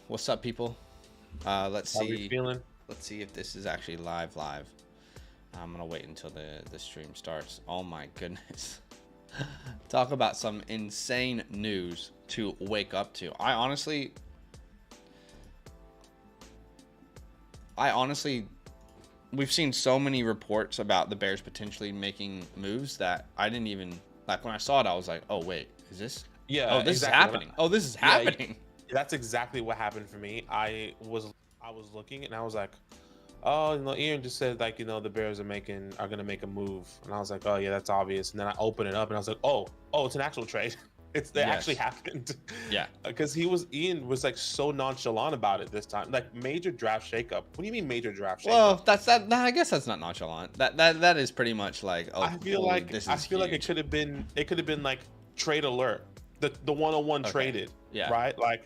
What's up, people? Let's How are you see. feeling? Let's see if this is actually live. I'm gonna wait until the stream starts. Oh my goodness! Talk about some insane news to wake up to. I honestly, we've seen so many reports about the Bears potentially making moves that I didn't even like. When I saw it, I was like, "Oh wait, is this? Yeah, Oh, this is exactly. happening. Oh, this is happening." That's exactly what happened for me. I was looking and I was like, oh, Ian just said like, the Bears are gonna make a move, and I was like, oh yeah, that's obvious. And then I opened it up and I was like, oh, it's an actual trade. They actually happened. Yeah. Because Ian was like so nonchalant about it this time, like major draft shakeup. What do you mean major draft shakeup? Well, that's that. Nah, I guess that's not nonchalant. That is pretty much like. Oh, I feel like huge. it could have been like trade alert, the 101 traded, Yeah. right? Like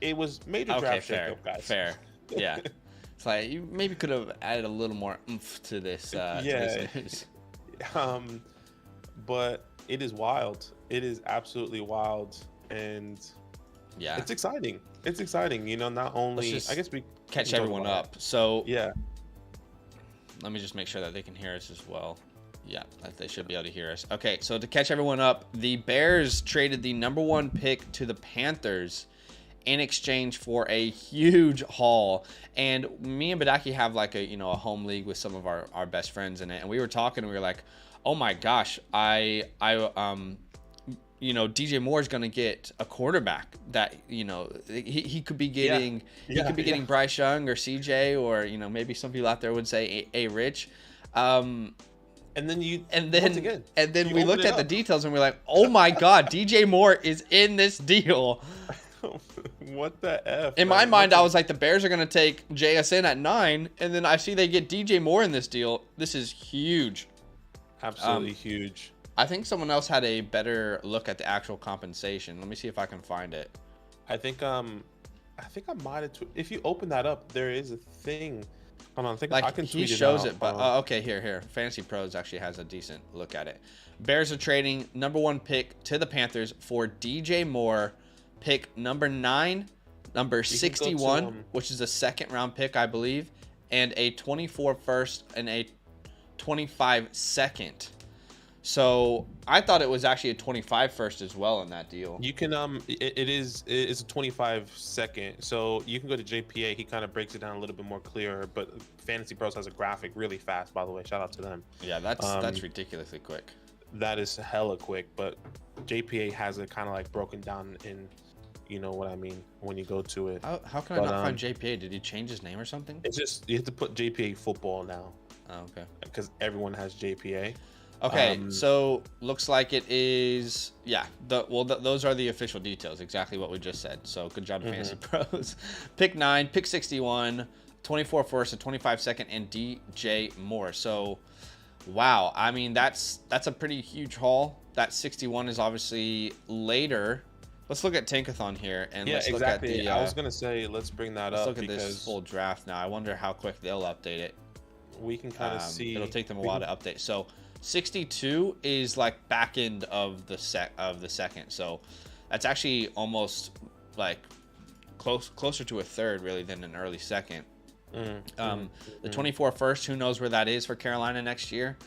it was major draft shakeup, guys. Fair. Yeah. It's like you maybe could have added a little more oomph to this. To this news. But it is wild. It is absolutely wild, and yeah, it's exciting. It's exciting. Not only I guess we catch everyone up. So yeah, let me just make sure that they can hear us as well. Yeah, they should be able to hear us. Okay, so to catch everyone up, the Bears traded the #1 pick to the Panthers in exchange for a huge haul. And me and Badaki have like a home league with some of our best friends in it, and we were talking and we were like, oh my gosh, DJ Moore is going to get a quarterback that he could be getting getting Bryce Young or CJ, or maybe some people out there would say a Rich. And then we looked at the details and we're like, oh my god, DJ Moore is in this deal. What the F? In my mind, I was like, the Bears are going to take JSN at 9, and then I see they get DJ Moore in this deal. This is huge. Absolutely huge. I think someone else had a better look at the actual compensation. Let me see if I can find it. I think I might have. If you open that up, there is a thing. Hold on, I think I can tweet it out. He shows it, but okay, here. Fantasy Pros actually has a decent look at it. Bears are trading #1 pick to the Panthers for DJ Moore, pick number 9, number 61, which is a second-round pick, I believe, and a 24 first and a 25 second. So I thought it was actually a 25 first as well in that deal. You can it's a 25 second. So you can go to JPA. He kind of breaks it down a little bit more clear. But Fantasy Pros has a graphic really fast, by the way. Shout out to them. Yeah, that's ridiculously quick. That is hella quick. But JPA has it kind of like broken down in, you know what I mean, when you go to it. How can I not find JPA? Did he change his name or something? It's just you have to put JPA football now. Oh, okay. Because everyone has JPA. Okay, so looks like it is, those are the official details, exactly what we just said. So good job to Fantasy Pros. Pick 9, pick 61, 24 first, and 25 second, and DJ Moore. So, wow, I mean, that's a pretty huge haul. That 61 is obviously later. Let's look at Tankathon here, and let's look at the... I was going to say, let's bring that up. Let's look at this full draft now. I wonder how quick they'll update it. We can kind of see... It'll take them a while to update. So... 62 is like back end of the second, so that's actually almost like closer to a third really than an early second. The 24 first, who knows where that is for Carolina next year.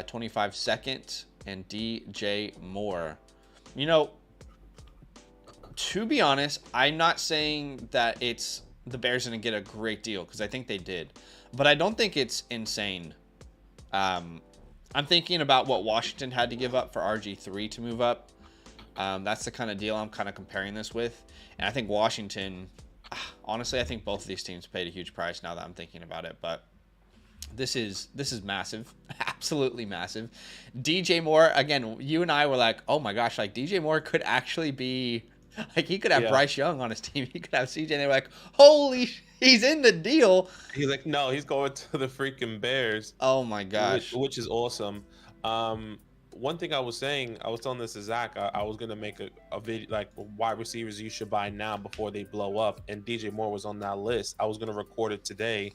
25 second and DJ Moore. To be honest, I'm not saying that it's the Bears going to get a great deal, because I think they did, but I don't think it's insane. I'm thinking about what Washington had to give up for RG3 to move up. That's the kind of deal I'm kind of comparing this with. And I think Washington, honestly, I think both of these teams paid a huge price now that I'm thinking about it. But this is massive, absolutely massive. DJ Moore, again, you and I were like, oh my gosh, like DJ Moore could actually be, like he could have Bryce Young on his team. He could have CJ. And they were like, holy he's in the deal. He's like, no, he's going to the freaking Bears. Oh my gosh. Which is awesome. One thing I was telling this to Zach, I was going to make a video, like wide receivers you should buy now before they blow up. And DJ Moore was on that list. I was going to record it today.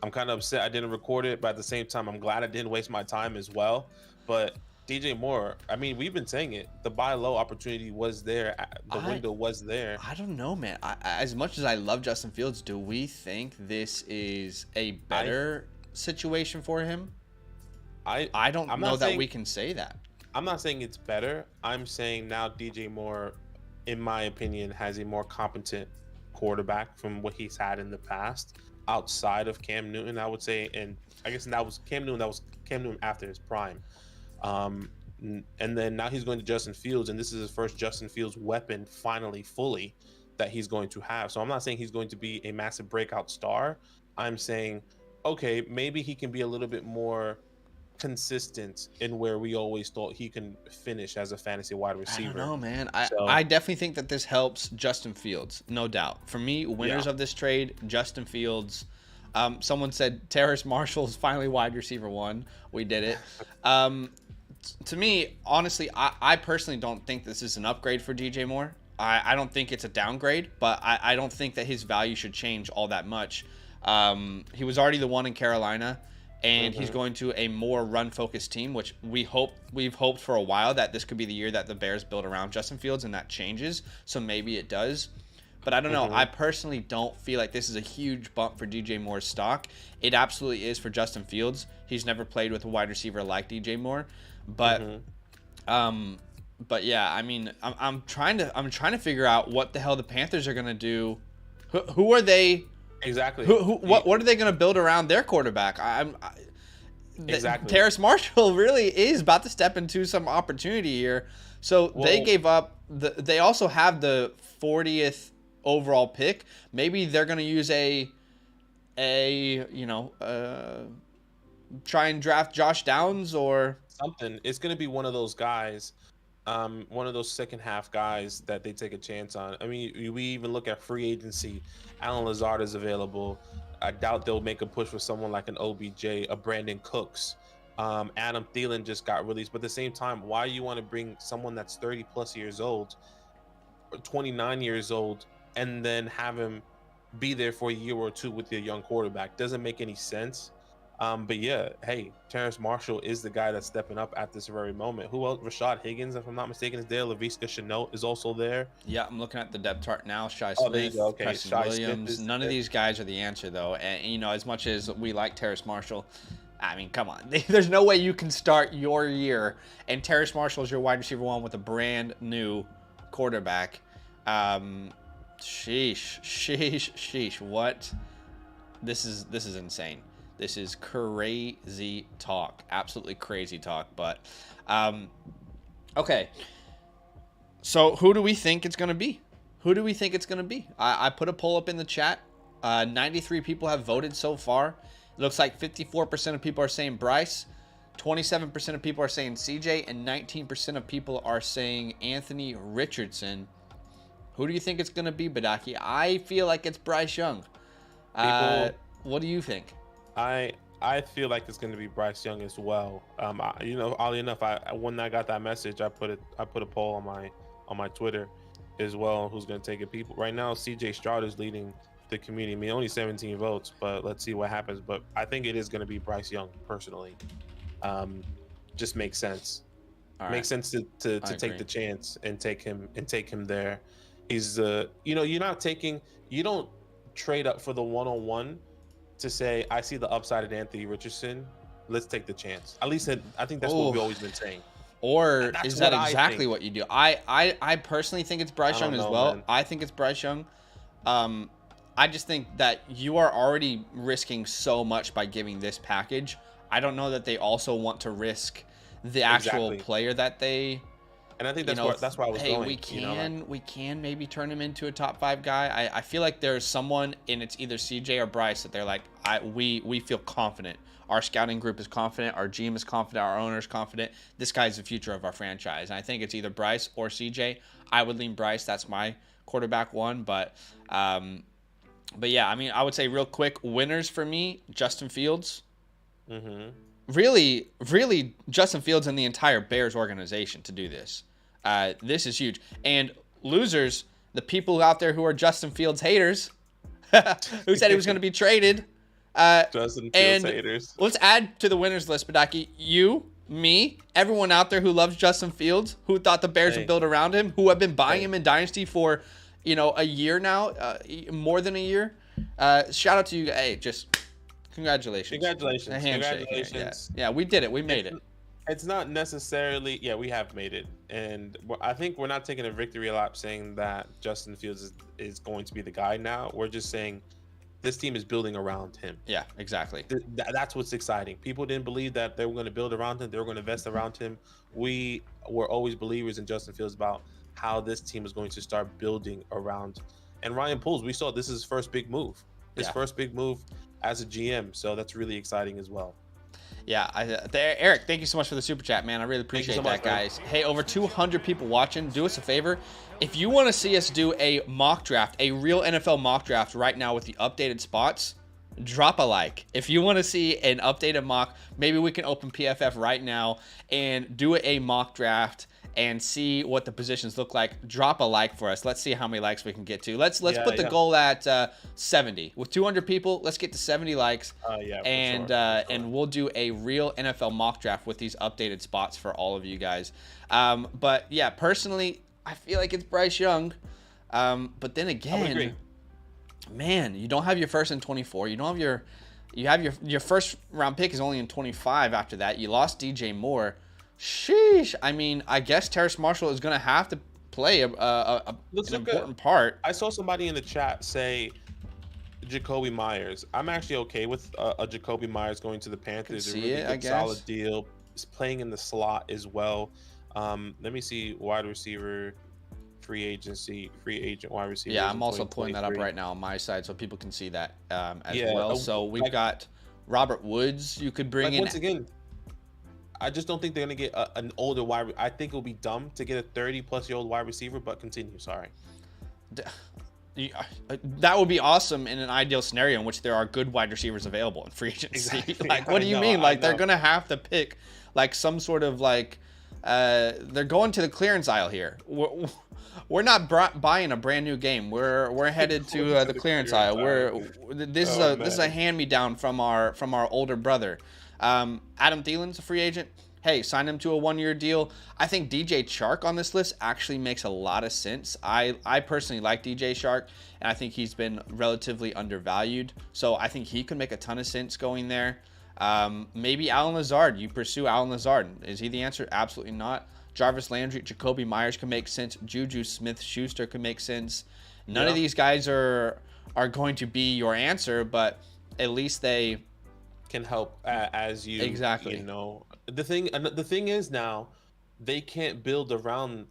I'm kind of upset I didn't record it, but at the same time, I'm glad I didn't waste my time as well. But DJ Moore, I mean, we've been saying it. The buy low opportunity was there. The window was there. I don't know, man. As much as I love Justin Fields, do we think this is a better situation for him? I don't know that we can say that. I'm not saying it's better. I'm saying now DJ Moore, in my opinion, has a more competent quarterback from what he's had in the past outside of Cam Newton, I would say. And I guess that was Cam Newton after his prime. And then now he's going to Justin Fields, and this is his first Justin Fields weapon finally fully that he's going to have. So I'm not saying he's going to be a massive breakout star. I'm saying, okay, maybe he can be a little bit more consistent in where we always thought he can finish as a fantasy wide receiver. I don't know, man. I definitely think that this helps Justin Fields, no doubt. For me, winners of this trade, Justin Fields. Someone said Terrace Marshall's finally wide receiver 1. We did it. To me, honestly, I personally don't think this is an upgrade for DJ Moore. I don't think it's a downgrade, but I don't think that his value should change all that much. He was already the one in Carolina, and he's going to a more run-focused team, which we've hoped for a while that this could be the year that the Bears build around Justin Fields, and that changes. So maybe it does. But I don't know. I personally don't feel like this is a huge bump for DJ Moore's stock. It absolutely is for Justin Fields. He's never played with a wide receiver like DJ Moore. But yeah, I mean, I'm trying to figure out what the hell the Panthers are gonna do. Who are they? Exactly. What are they gonna build around their quarterback? Exactly. Terrace Marshall really is about to step into some opportunity here. So they gave up. They also have the 40th overall pick. Maybe they're gonna use try and draft Josh Downs or something. It's going to be one of those guys, one of those second half guys that they take a chance on. I mean, we even look at free agency. Alan Lazard is available. I doubt they'll make a push for someone like an OBJ, a Brandon Cooks. Adam Thielen just got released. But at the same time, why you want to bring someone that's 30 plus years old, or 29 years old, and then have him be there for a year or two with your young quarterback? Doesn't make any sense. But yeah, hey, Terrace Marshall is the guy that's stepping up at this very moment. Who else? Rashad Higgins, if I'm not mistaken, is there. Laviska Shenault is also there. Yeah, I'm looking at the depth chart now. Shai Smith, okay. Preston Williams. None of these guys are the answer, though. And, as much as we like Terrace Marshall, I mean, come on. There's no way you can start your year and Terrace Marshall is your wide receiver 1 with a brand new quarterback. Sheesh. What? This is insane. This is crazy talk. Absolutely crazy talk. But, okay. So, who do we think it's going to be? I put a poll up in the chat. 93 people have voted so far. It looks like 54% of people are saying Bryce. 27% of people are saying CJ. And 19% of people are saying Anthony Richardson. Who do you think it's going to be, Badaki? I feel like it's Bryce Young. What do you think? I feel like it's going to be Bryce Young as well. Oddly enough, when I got that message, I put a poll on my Twitter as well. Who's going to take it? People right now, CJ Stroud is leading the community. I mean, only 17 votes, but let's see what happens. But I think it is going to be Bryce Young personally. Just makes sense. Makes sense to take the chance and take him there. He's you don't trade up for the one-on-one to say, I see the upside at Anthony Richardson. Let's take the chance. At least I think that's what we've always been saying. Or is that exactly what you do? I personally think it's Bryce Young as well. Man. I think it's Bryce Young. I just think that you are already risking so much by giving this package. I don't know that they also want to risk the actual player that they. And I think that's why I was going. We can maybe turn him into a top 5 guy. I feel like there's someone, and it's either CJ or Bryce, that they're like, we feel confident. Our scouting group is confident. Our GM is confident. Our owner is confident. This guy's the future of our franchise. And I think it's either Bryce or CJ. I would lean Bryce. That's my quarterback 1. But yeah, I mean, I would say real quick, winners for me, Justin Fields. Mm-hmm. Really, Justin Fields and the entire Bears organization to do this. This is huge. And losers, the people out there who are Justin Fields haters, who said he was going to be traded. Justin Fields haters. Let's add to the winners list, Badaki. You, me, everyone out there who loves Justin Fields, who thought the Bears would build around him, who have been buying him in Dynasty for, a year now, more than a year. Shout out to you. Hey, just congratulations. Congratulations. A handshake. Congratulations. Yeah, we did it. We made it. It's not necessarily, we have made it. And I think we're not taking a victory lap saying that Justin Fields is going to be the guy now. We're just saying this team is building around him. Yeah, exactly. That's what's exciting. People didn't believe that they were going to build around him. They were going to invest around him. We were always believers in Justin Fields about how this team is going to start building around. And Ryan Poles, we saw this is his first big move. First big move as a GM. So that's really exciting as well. Yeah, Eric, thank you so much for the super chat, man. I really appreciate that, guys. Hey, over 200 people watching. Do us a favor. If you want to see us do a mock draft, a real NFL mock draft right now with the updated spots, drop a like. If you want to see an updated mock, maybe we can open PFF right now and do a mock draft and see what the positions look like. Drop a like for us. Let's see how many likes we can get to. Let's put the goal at 70. With 200 people, let's get to 70 likes. And we'll do a real NFL mock draft with these updated spots for all of you guys. But yeah, personally, I feel like it's Bryce Young. But then again, man, you don't have your first in 24. You don't have your first round pick is only in 25 after that. You lost DJ Moore. Sheesh. I mean, I guess Terrace Marshall is going to have to play an important part. I saw somebody in the chat say Jacoby Myers. I'm actually okay with a Jacoby Myers going to the Panthers. A really good, solid deal. He's playing in the slot as well. Let me see wide receiver, free agent wide receiver. Yeah, I'm also pulling that up right now on my side so people can see that as well. So we've got Robert Woods you could bring in. Once again, I just don't think they're going to get an older wide. I think it would be dumb to get a 30-plus-year-old wide receiver, but continue. Sorry. That would be awesome in an ideal scenario in which there are good wide receivers available in free agency. Exactly. What do you mean? They're going to have to pick some sort of they're going to the clearance aisle here. We're not buying a brand new game. We're headed to the clearance aisle. This is a hand-me-down from our older brother. Adam Thielen's a free agent. Hey, sign him to a 1-year deal. I think DJ Chark on this list actually makes a lot of sense. I personally like DJ Chark, and I think he's been relatively undervalued. So I think he could make a ton of sense going there. Maybe Allen Lazard. You pursue Allen Lazard. Is he the answer? Absolutely not. Jarvis Landry, Jacoby Myers can make sense. Juju Smith-Schuster can make sense. None of these guys are going to be your answer, but at least they can help as you exactly. The thing is now they can't build around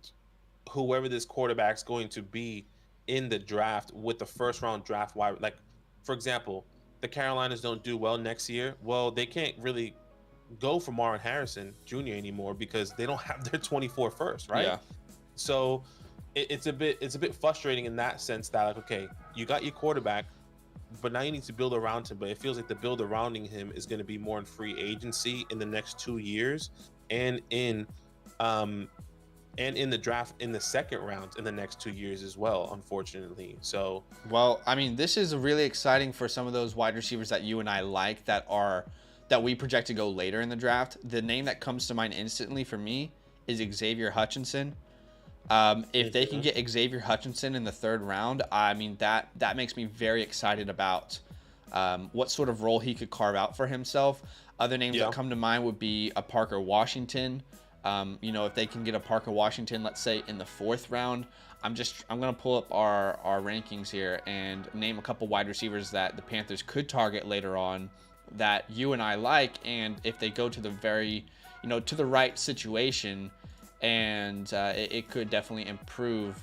whoever this quarterback's going to be in the draft with the first round draft wide. Like, for example, the Carolinas don't do well next year. Well, they can't really go for Marvin Harrison Jr. anymore because they don't have their 24 first, right? Yeah. So it's a bit frustrating in that sense that okay, you got your quarterback, but now you need to build around him. But it feels like the build around him is going to be more in free agency in the next 2 years, and in the draft in the second round in the next 2 years as well, unfortunately. So, well, I mean, this is really exciting for some of those wide receivers that you and I like that we project to go later in the draft. The name that comes to mind instantly for me is Xavier Hutchinson. If they can get Xavier Hutchinson in the 3rd round, I mean, that makes me very excited about what sort of role he could carve out for himself. Other names that come to mind would be a Parker Washington. If they can get a Parker Washington, let's say in the 4th round, I'm going to pull up our rankings here and name a couple wide receivers that the Panthers could target later on that you and I like. And if they go to the to the right situation, and it could definitely improve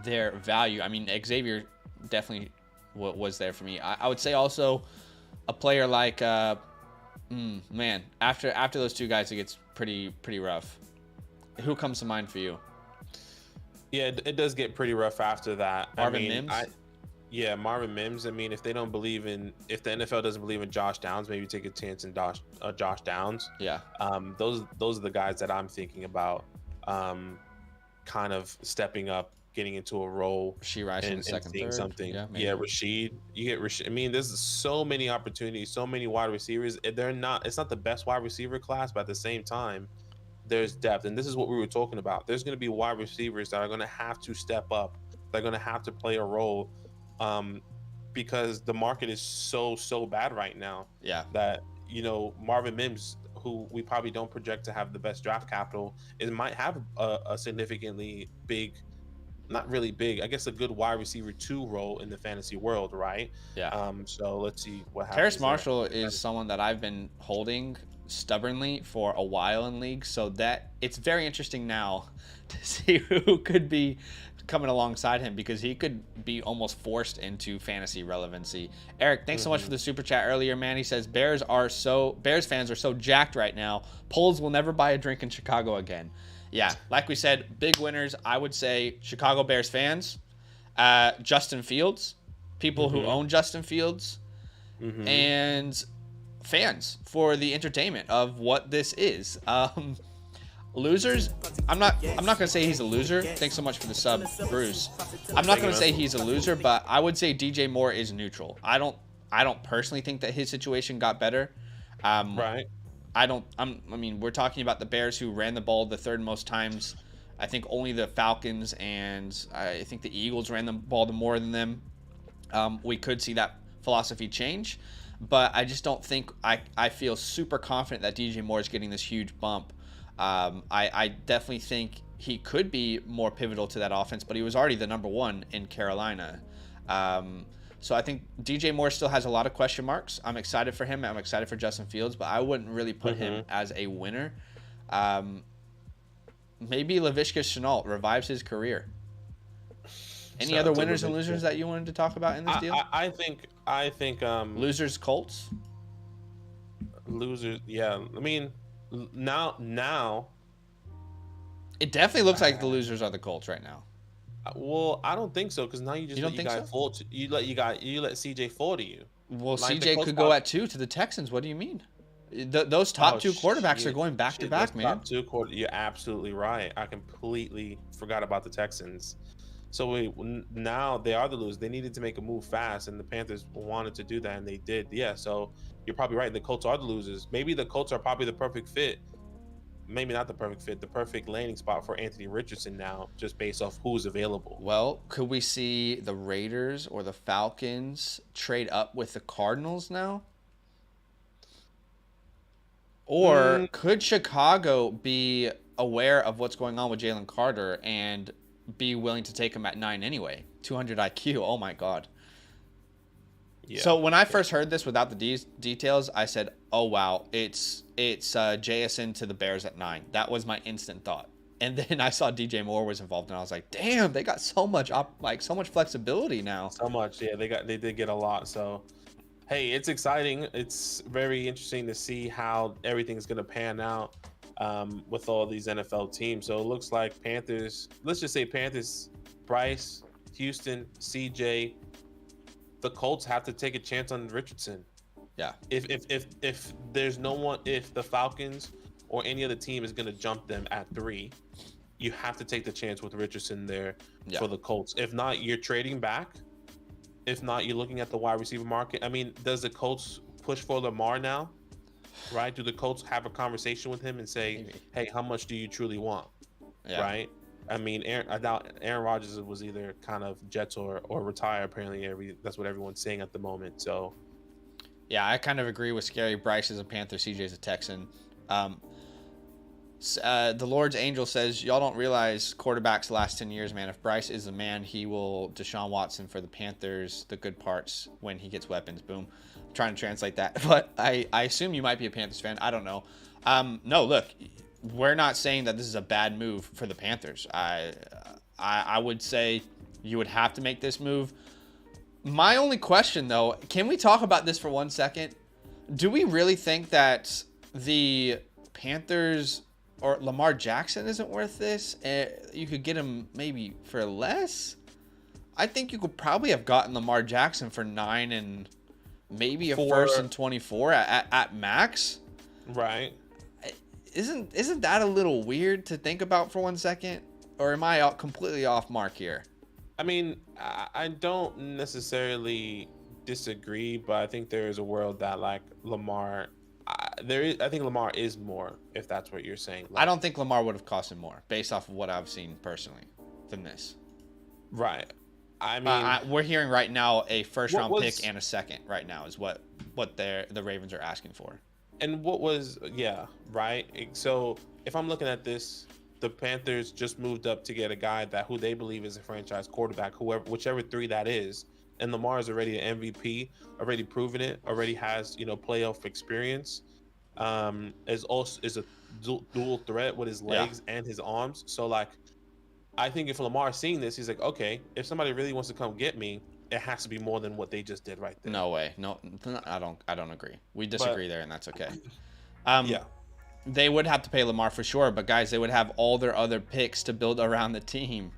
their value. I mean, Xavier definitely was there for me. I would say also a player like, after those two guys, it gets pretty rough. Who comes to mind for you? Yeah, it does get pretty rough after that. Marvin Mims? Marvin Mims. I mean, if the NFL doesn't believe in Josh Downs, maybe take a chance in Josh Downs. Yeah. Those are the guys that I'm thinking about kind of stepping up getting into a role She rising and second, seeing third. something. Yeah, maybe. Yeah, Rashid. You get Rashid. I mean, there's so many opportunities, so many wide receivers. They're not. It's not the best wide receiver class, but at the same time, there's depth, and this is what we were talking about. There's going to be wide receivers that are going to have to step up. They're going to have to play a role, because the market is so bad right now. Yeah. That Marvin Mims, who we probably don't project to have the best draft capital, it might have a significantly big, not really big, I guess a good wide receiver 2 role in the fantasy world, right? Yeah. So let's see what happens. Terrace Marshall is someone that I've been holding stubbornly for a while in league, so that it's very interesting now to see who could be coming alongside him, because he could be almost forced into fantasy relevancy. Eric, thanks so much for the super chat earlier, man. He says Bears fans are so jacked right now. Poles will never buy a drink in Chicago again. Yeah, like we said, big winners. I would say Chicago Bears fans, Justin Fields, people who own Justin Fields, and fans for the entertainment of what this is. Losers, I'm not gonna say he's a loser. Thanks so much for the sub, Bruce. I'm not gonna say he's a loser, but I would say DJ Moore is neutral. I don't personally think that his situation got better. Right. I mean, we're talking about the Bears, who ran the ball the third most times. I think only the Falcons and I think the Eagles ran the ball more than them. We could see that philosophy change, but I just don't think I feel super confident that DJ Moore is getting this huge bump. I definitely think he could be more pivotal to that offense, but he was already the number one in Carolina. So I think DJ Moore still has a lot of question marks. I'm excited for him. I'm excited for Justin Fields, but I wouldn't really put him as a winner. Maybe Laviska Shenault revives his career. Any other winners and losers that you wanted to talk about in this deal? I think losers, Colts. Losers, yeah. I mean, now it definitely looks like the losers are the Colts right now. Well, I don't think so, because now you let CJ fall to you. Well, like CJ could go at 2 to the Texans. What do you mean? Those top 2 quarterbacks are going back to back, man. Top 2 you're absolutely right. I completely forgot about the Texans. So now they are the losers. They needed to make a move fast, and the Panthers wanted to do that, and they did. Yeah, so you're probably right. The Colts are the losers. Maybe the Colts are probably the perfect fit. Maybe not the perfect fit, the perfect landing spot for Anthony Richardson now, just based off who's available. Well, could we see the Raiders or the Falcons trade up with the Cardinals now? Or could Chicago be aware of what's going on with Jalen Carter and be willing to take him at 9 anyway? 200 IQ, oh my God. Yeah. So when I first heard this without the details, I said, "Oh wow, it's JSN to the Bears at 9." That was my instant thought. And then I saw DJ Moore was involved, and I was like, "Damn, they got so much so much flexibility now." So much, yeah. They did get a lot. So, hey, it's exciting. It's very interesting to see how everything's gonna pan out with all these NFL teams. So it looks like Panthers. Let's just say Panthers, Bryce, Houston, CJ. The Colts have to take a chance on Richardson. Yeah. If there's no one, if the Falcons or any other team is going to jump them at 3, you have to take the chance with Richardson there for the Colts. If not, you're trading back. If not, you're looking at the wide receiver market. I mean, does the Colts push for Lamar now? Right? Do the Colts have a conversation with him and say, "Hey, how much do you truly want?" Yeah. Right? I mean, I doubt Aaron Rodgers was either kind of Jets or retire. Apparently, that's what everyone's saying at the moment. So, yeah, I kind of agree with Scary. Bryce is a Panther, CJ is a Texan. The Lord's Angel says, y'all don't realize quarterbacks the last 10 years, man. If Bryce is the man, he will Deshaun Watson for the Panthers, the good parts when he gets weapons. Boom. I'm trying to translate that. But I assume you might be a Panthers fan. I don't know. No, look. We're not saying that this is a bad move for the Panthers. I would say you would have to make this move. My only question, though, can we talk about this for 1 second? Do we really think that the Panthers or Lamar Jackson isn't worth this? You could get him maybe for less? I think you could probably have gotten Lamar Jackson for 9 and maybe a first and 24 at max. Right. Isn't that a little weird to think about for 1 second? or am I completely off mark here? I mean, I don't necessarily disagree, but I think there is a world that like Lamar, I think Lamar is more, if that's what you're saying. I Like, don't think Lamar would have cost him more based off of what I've seen personally than this. right. I mean, We're hearing right now a first round was, pick and a second right now is what the Ravens are asking for. and what was, yeah, right. So if I'm looking at this, the Panthers just moved up to get a guy who they believe is a franchise quarterback, whichever three that is. And Lamar is already an MVP, already proven it, already has playoff experience. Is a dual threat with his legs and his arms. So like, I think if Lamar's seeing this, he's like, okay, if somebody really wants to come get me, it has to be more than what they just did right there. No way. No, I don't agree. We disagree there, and that's okay. Yeah. They would have to pay Lamar for sure, but guys, they would have all their other picks to build around the team.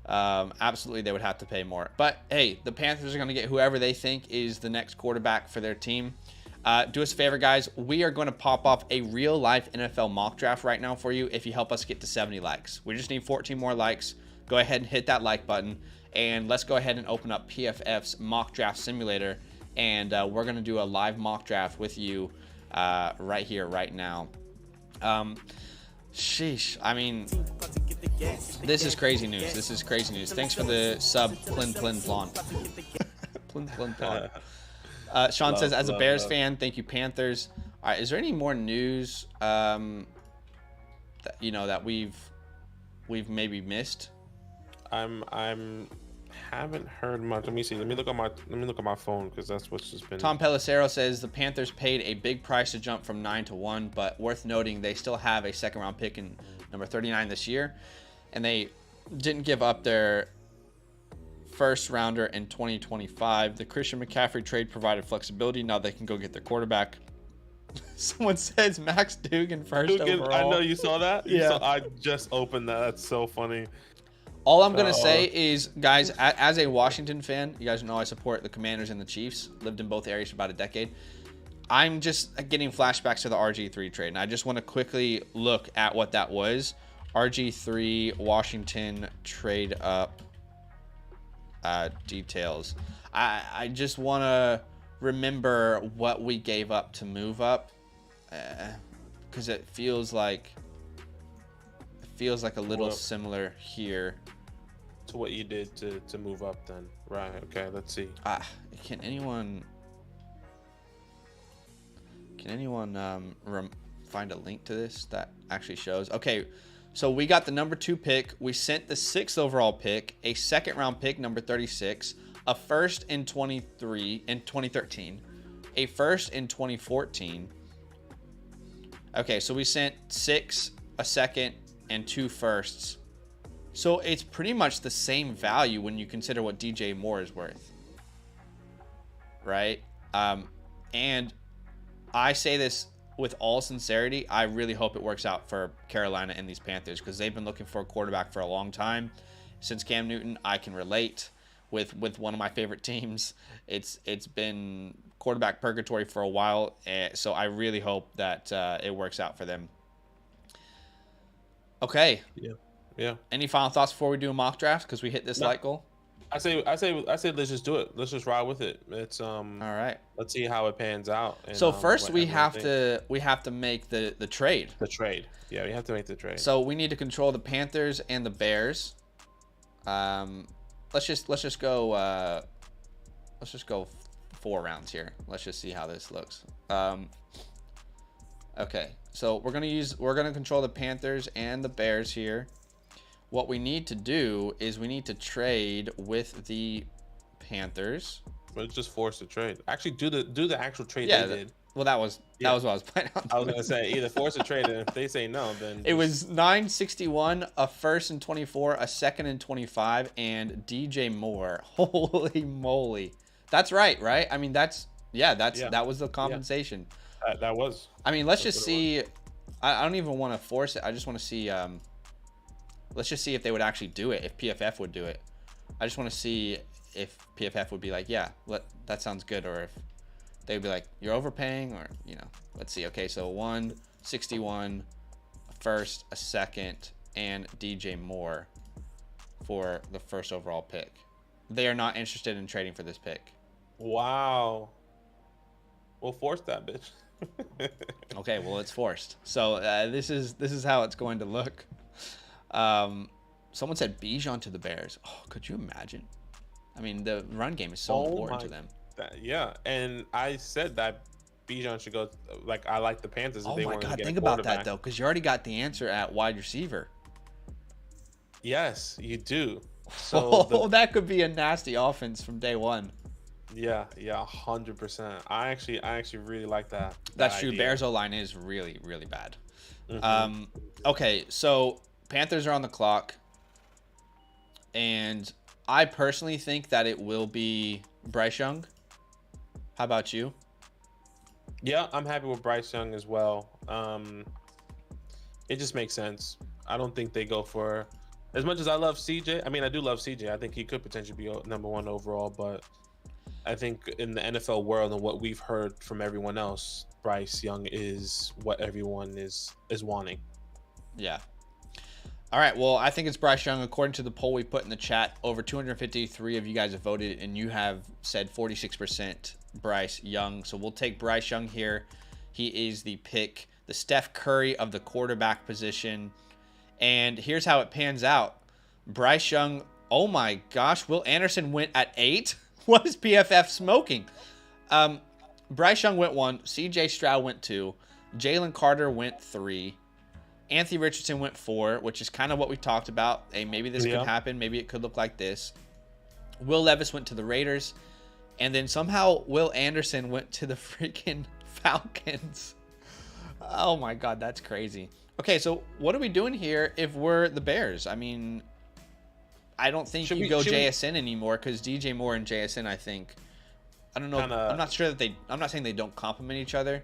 Absolutely, they would have to pay more. But hey, the Panthers are going to get whoever they think is the next quarterback for their team. Do us a favor, guys. We are going to pop off a real-life NFL mock draft right now for you if you help us get to 70 likes. We just need 14 more likes. Go ahead and hit that like button, and let's go ahead and open up PFF's mock draft simulator, and we're going to do a live mock draft with you right here, right now. Sheesh. I mean, this is crazy news. This is crazy news. Thanks for the sub, Plin Plin Plon. Plin Plin Plon. Sean says, as a Bears fan, thank you, Panthers. All right, is there any more news that that we've maybe missed? I'm haven't heard much. Let me see. Let me look at my phone because that's what's just been. Tom Pellicero says the Panthers paid a big price to jump from 9 to 1, but worth noting they still have a second round pick in number 39 this year, and they didn't give up their first rounder in 2025. The Christian McCaffrey trade provided flexibility. Now they can go get their quarterback. Someone says Max Duggan first overall. I know you saw that. Yeah. I just opened that. That's so funny. All I'm going to say is, guys, as a Washington fan, you guys know I support the Commanders and the Chiefs. Lived in both areas for about a decade. I'm just getting flashbacks to the RG3 trade, and I just want to quickly look at what that was. RG3 Washington trade up details. I just want to remember what we gave up to move up, because it feels like a little similar here to what you did to move up then. Right. Okay, let's see. Can anyone find a link to this that actually shows? Okay, so we got the number 2 pick. We sent the 6th overall pick, a second round pick, number 36, a first in 2013, a first in 2014. Okay, so we sent 6, a second, and 2 firsts. So it's pretty much the same value when you consider what DJ Moore is worth, right? And I say this with all sincerity. I really hope it works out for Carolina and these Panthers, because they've been looking for a quarterback for a long time. Since Cam Newton, I can relate with one of my favorite teams. It's been quarterback purgatory for a while, so I really hope that it works out for them. Okay. Yeah. Any final thoughts before we do a mock draft? Because we hit this like goal. I say let's just do it. Let's just ride with it. It's all right. Let's see how it pans out. And, so first we have to make the trade. The trade. Yeah, we have to make the trade. So we need to control the Panthers and the Bears. Let's just go 4 rounds here. Let's just see how this looks. Okay. So we're gonna control the Panthers and the Bears here. What we need to do is we need to trade with the Panthers. But just force the trade. Actually, do the actual trade they did. Well, that was what I was planning on doing. I was gonna say either force a trade, and if they say no, then it was 961, a first in 24, a second in 25, and DJ Moore. Holy moly, that's right? I mean, that was the compensation. Yeah. That was. I mean, let's just see. I don't even want to force it. I just want to see. Let's just see if they would actually do it. If PFF would do it, I just want to see if PFF would be like, yeah, that sounds good, or if they'd be like, you're overpaying, or let's see. Okay, so 161, a first, a second, and DJ Moore. for the first overall pick. They are not interested in trading for this pick. Wow. We'll force that bitch. Okay, well, it's forced. So this is how it's going to look. Someone said Bijan to the Bears. Oh, could you imagine? I mean, the run game is so important to them. Yeah, and I said that Bijan should go. Like, I like the Panthers. If Oh they my weren't gonna God, get think a about that quarterback. though, because you already got the answer at wide receiver. Yes, you do. So That could be a nasty offense from day one. yeah, 100%. I actually really like that. That's true. idea. Bears O-line is really, really bad. Mhm. Okay, so Panthers are on the clock, and I personally think that it will be Bryce Young. How about you? Yeah, I'm happy with Bryce Young as well. It just makes sense. I don't think they go for, as much as I love CJ. I mean, I do love CJ. I think he could potentially be number one overall, but I think in the NFL world and what we've heard from everyone else, Bryce Young is what everyone is wanting. Yeah. All right, well, I think it's Bryce Young. According to the poll we put in the chat, over 253 of you guys have voted, and you have said 46% Bryce Young. So we'll take Bryce Young here. He is the pick, the Steph Curry of the quarterback position. And here's how it pans out. Bryce Young, oh my gosh, Will Anderson went at 8? What is PFF smoking? Bryce Young went 1, CJ Stroud went 2, Jalen Carter went 3, Anthony Richardson went 4, which is kind of what we talked about. Hey, maybe this could happen. Maybe it could look like this. Will Levis went to the Raiders. And then somehow Will Anderson went to the freaking Falcons. Oh my God, that's crazy. Okay, so what are we doing here if we're the Bears? I mean, I don't think you go JSN anymore because DJ Moore and JSN, I think. I don't know. I'm not sure that I'm not saying they don't complement each other.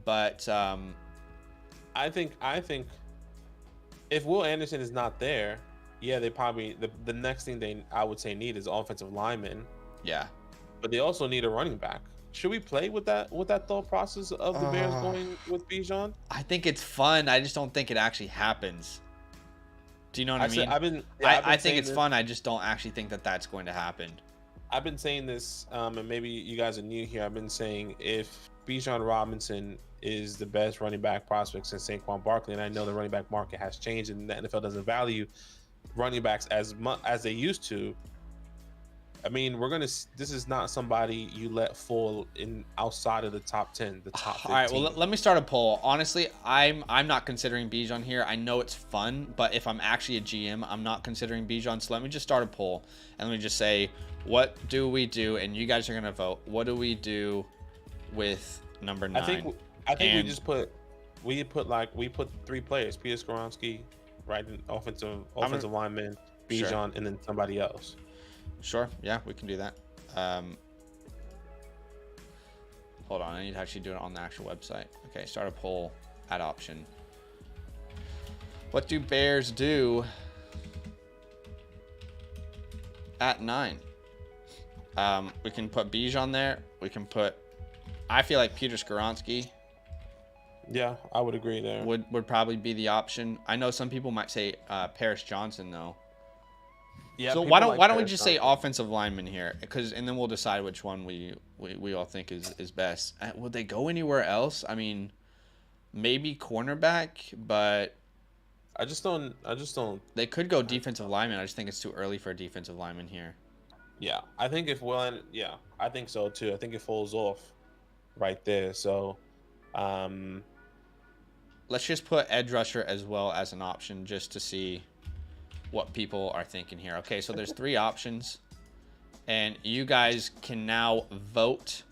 But I think if Will Anderson is not there, yeah, they probably the next thing I would say need is offensive lineman. Yeah. But they also need a running back. Should we play with that thought process of the Bears going with Bijan? I think it's fun. I just don't think it actually happens. Do you know what I mean? I think it's fun. I just don't actually think that that's going to happen. I've been saying this, and maybe you guys are new here. I've been saying if Bijan Robinson is the best running back prospect since Saquon Barkley, and I know the running back market has changed, and the NFL doesn't value running backs as much as they used to. I mean, this is not somebody you let fall in outside of the top 10, the top 15. All right, well, let me start a poll. Honestly, I'm not considering Bijan here. I know it's fun, but if I'm actually a GM, I'm not considering Bijan. So let me just start a poll, and let me just say, what do we do? And you guys are going to vote. What do we do with number 9? I think we put 3 players: Peter Skoronski, right, offensive lineman, Bijan, Sure. and then somebody else. Sure. Yeah, we can do that. Hold on. I need to actually do it on the actual website. Okay, start a poll, add option. What do Bears do at 9? We can put Bijan there. We can put, I feel like Peter Skoronski Yeah, I would agree there. would probably be the option. I know some people might say Paris Johnson, though. Yeah. So why don't we just say offensive lineman here? And then we'll decide which one we all think is best. Would they go anywhere else? I mean, maybe cornerback, but I just don't. They could go defensive lineman. I just think it's too early for a defensive lineman here. Yeah, I think I think so too. I think it falls off right there. So, let's just put edge rusher as well as an option just to see what people are thinking here. Okay, so there's 3 options, and you guys can now vote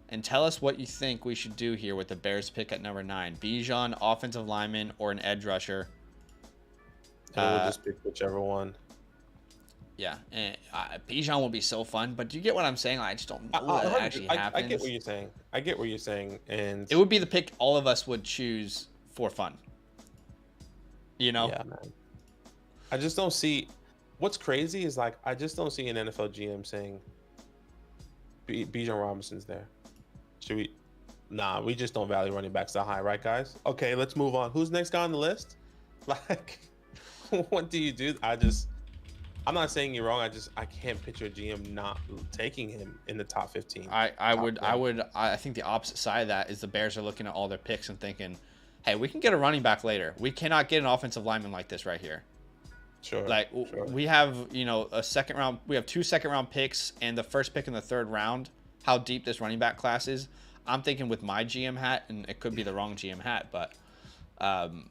and tell us what you think we should do here with the Bears pick at number 9. Bijan, offensive lineman, or an edge rusher. we'll just pick whichever one. Yeah, and Bijan will be so fun, but do you get what I'm saying? I just don't know that actually happens. I get what you're saying. And it would be the pick all of us would choose for fun. You know? Yeah, man. I just don't see. What's crazy is like I just don't see an NFL GM saying Bijan Robinson's there. Should we? Nah, we just don't value running backs that high, right, guys? Okay, let's move on. Who's next guy on the list? Like, what do you do? I'm not saying you're wrong. I can't picture a GM not taking him in the top 15. I think the opposite side of that is the Bears are looking at all their picks and thinking, hey, we can get a running back later. We cannot get an offensive lineman like this right here. Sure. We have, a second round. We have 2 second-round picks and the first pick in the 3rd round. How deep this running back class is. I'm thinking with my GM hat, and it could be the wrong GM hat, but I'm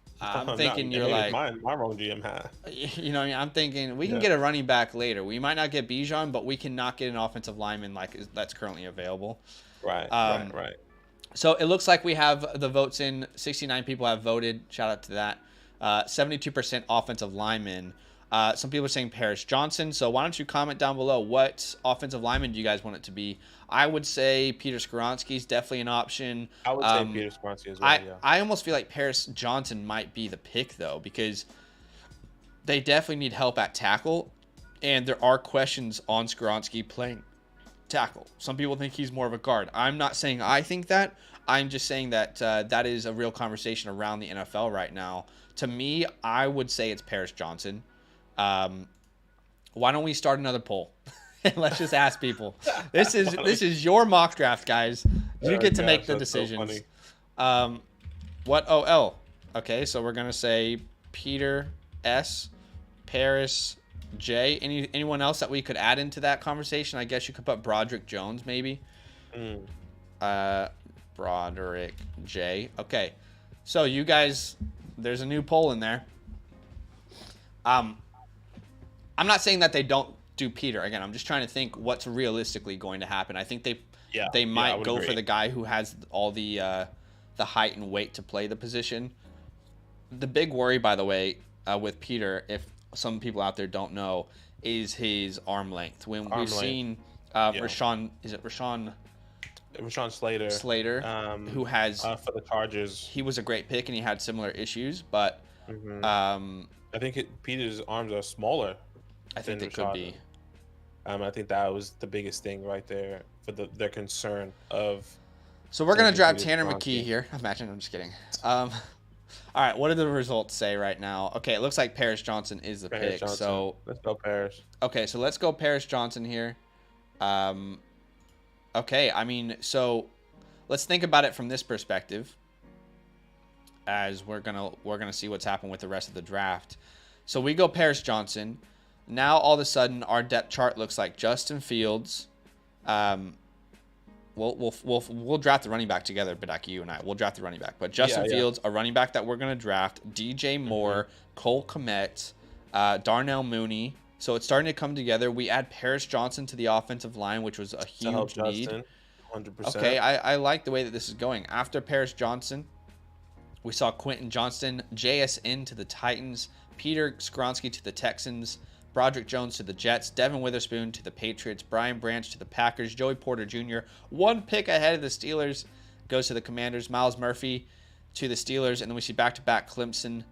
thinking you're like my wrong GM hat. I'm thinking we can get a running back later. We might not get Bijan, but we cannot get an offensive lineman like that's currently available. Right. Right. So it looks like we have the votes in. 69 people have voted. Shout out to that. 72% offensive linemen. Some people are saying Paris Johnson. So why don't you comment down below what offensive lineman do you guys want it to be? I would say Peter Skoronski is definitely an option. I would say Peter Skoronski as well. I almost feel like Paris Johnson might be the pick though, because they definitely need help at tackle, and there are questions on Skoronski playing tackle. Some people think he's more of a guard. I'm not saying I think that. I'm just saying that that is a real conversation around the NFL right now. To me, I would say it's Paris Johnson. Why don't we start another poll? And let's just ask people. This is your mock draft, guys. You get to make the decisions. So what OL? Okay, so we're gonna say Peter S, Paris J. Anyone else that we could add into that conversation? I guess you could put Broderick Jones, maybe. Broderick J. Okay, so you guys, there's a new poll in there. I'm not saying that they don't do Peter. Again, I'm just trying to think what's realistically going to happen. I think they might go for the guy who has all the height and weight to play the position. The big worry, by the way, with Peter, if some people out there don't know, is his arm length. We've seen Rashawn Slater, who has for the Chargers. He was a great pick and he had similar issues, but I think Peter's arms are smaller. I think they could be. I think that was the biggest thing right there for their concern of. So we're gonna draft Tanner McKee here. Imagine, I'm just kidding. All right, what do the results say right now? Okay, it looks like Paris Johnson is the pick. Johnson. So let's go Paris. Okay, so let's go Paris Johnson here. Okay, I mean, so let's think about it from this perspective, as we're gonna see what's happened with the rest of the draft. So we go Paris Johnson. Now all of a sudden our depth chart looks like Justin Fields. We'll draft the running back together, Badaki, you and I. We'll draft the running back. But Justin Fields, a running back that we're gonna draft, DJ Moore, Cole Kmet, Darnell Mooney. So it's starting to come together. We add Paris Johnson to the offensive line, which was a huge need. 100%. Okay, I like the way that this is going. After Paris Johnson, we saw Quentin Johnston, JSN to the Titans, Peter Skoronski to the Texans, Broderick Jones to the Jets, Devin Witherspoon to the Patriots, Brian Branch to the Packers, Joey Porter Jr., 1 pick ahead of the Steelers, goes to the Commanders, Miles Murphy to the Steelers, and then we see back-to-back Clemson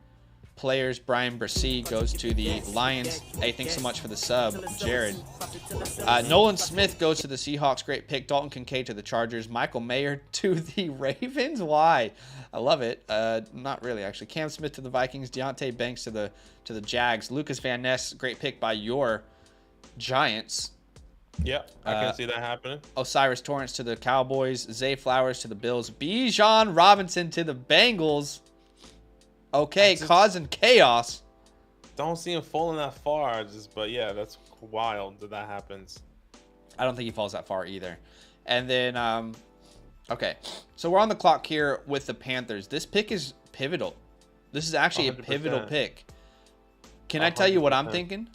players. Brian Brissy goes to the Lions. Hey, thanks so much for the sub, Jared. Nolan Smith goes to the Seahawks. Great pick. Dalton Kincaid to the Chargers. Michael Mayer to the Ravens. Why? I love it. Not really, actually. Cam Smith to the Vikings. Deontay Banks to the Jags. Lucas Van Ness. Great pick by your Giants. Yeah, I can see that happening. Osiris Torrance to the Cowboys. Zay Flowers to the Bills. Bijan Robinson to the Bengals. Okay, causing chaos. Don't see him falling that far, but yeah, that's wild that happens. I don't think he falls that far either. And then, okay, so we're on the clock here with the Panthers. This pick is pivotal. This is actually 100%. A pivotal pick. Can I tell you what I'm thinking?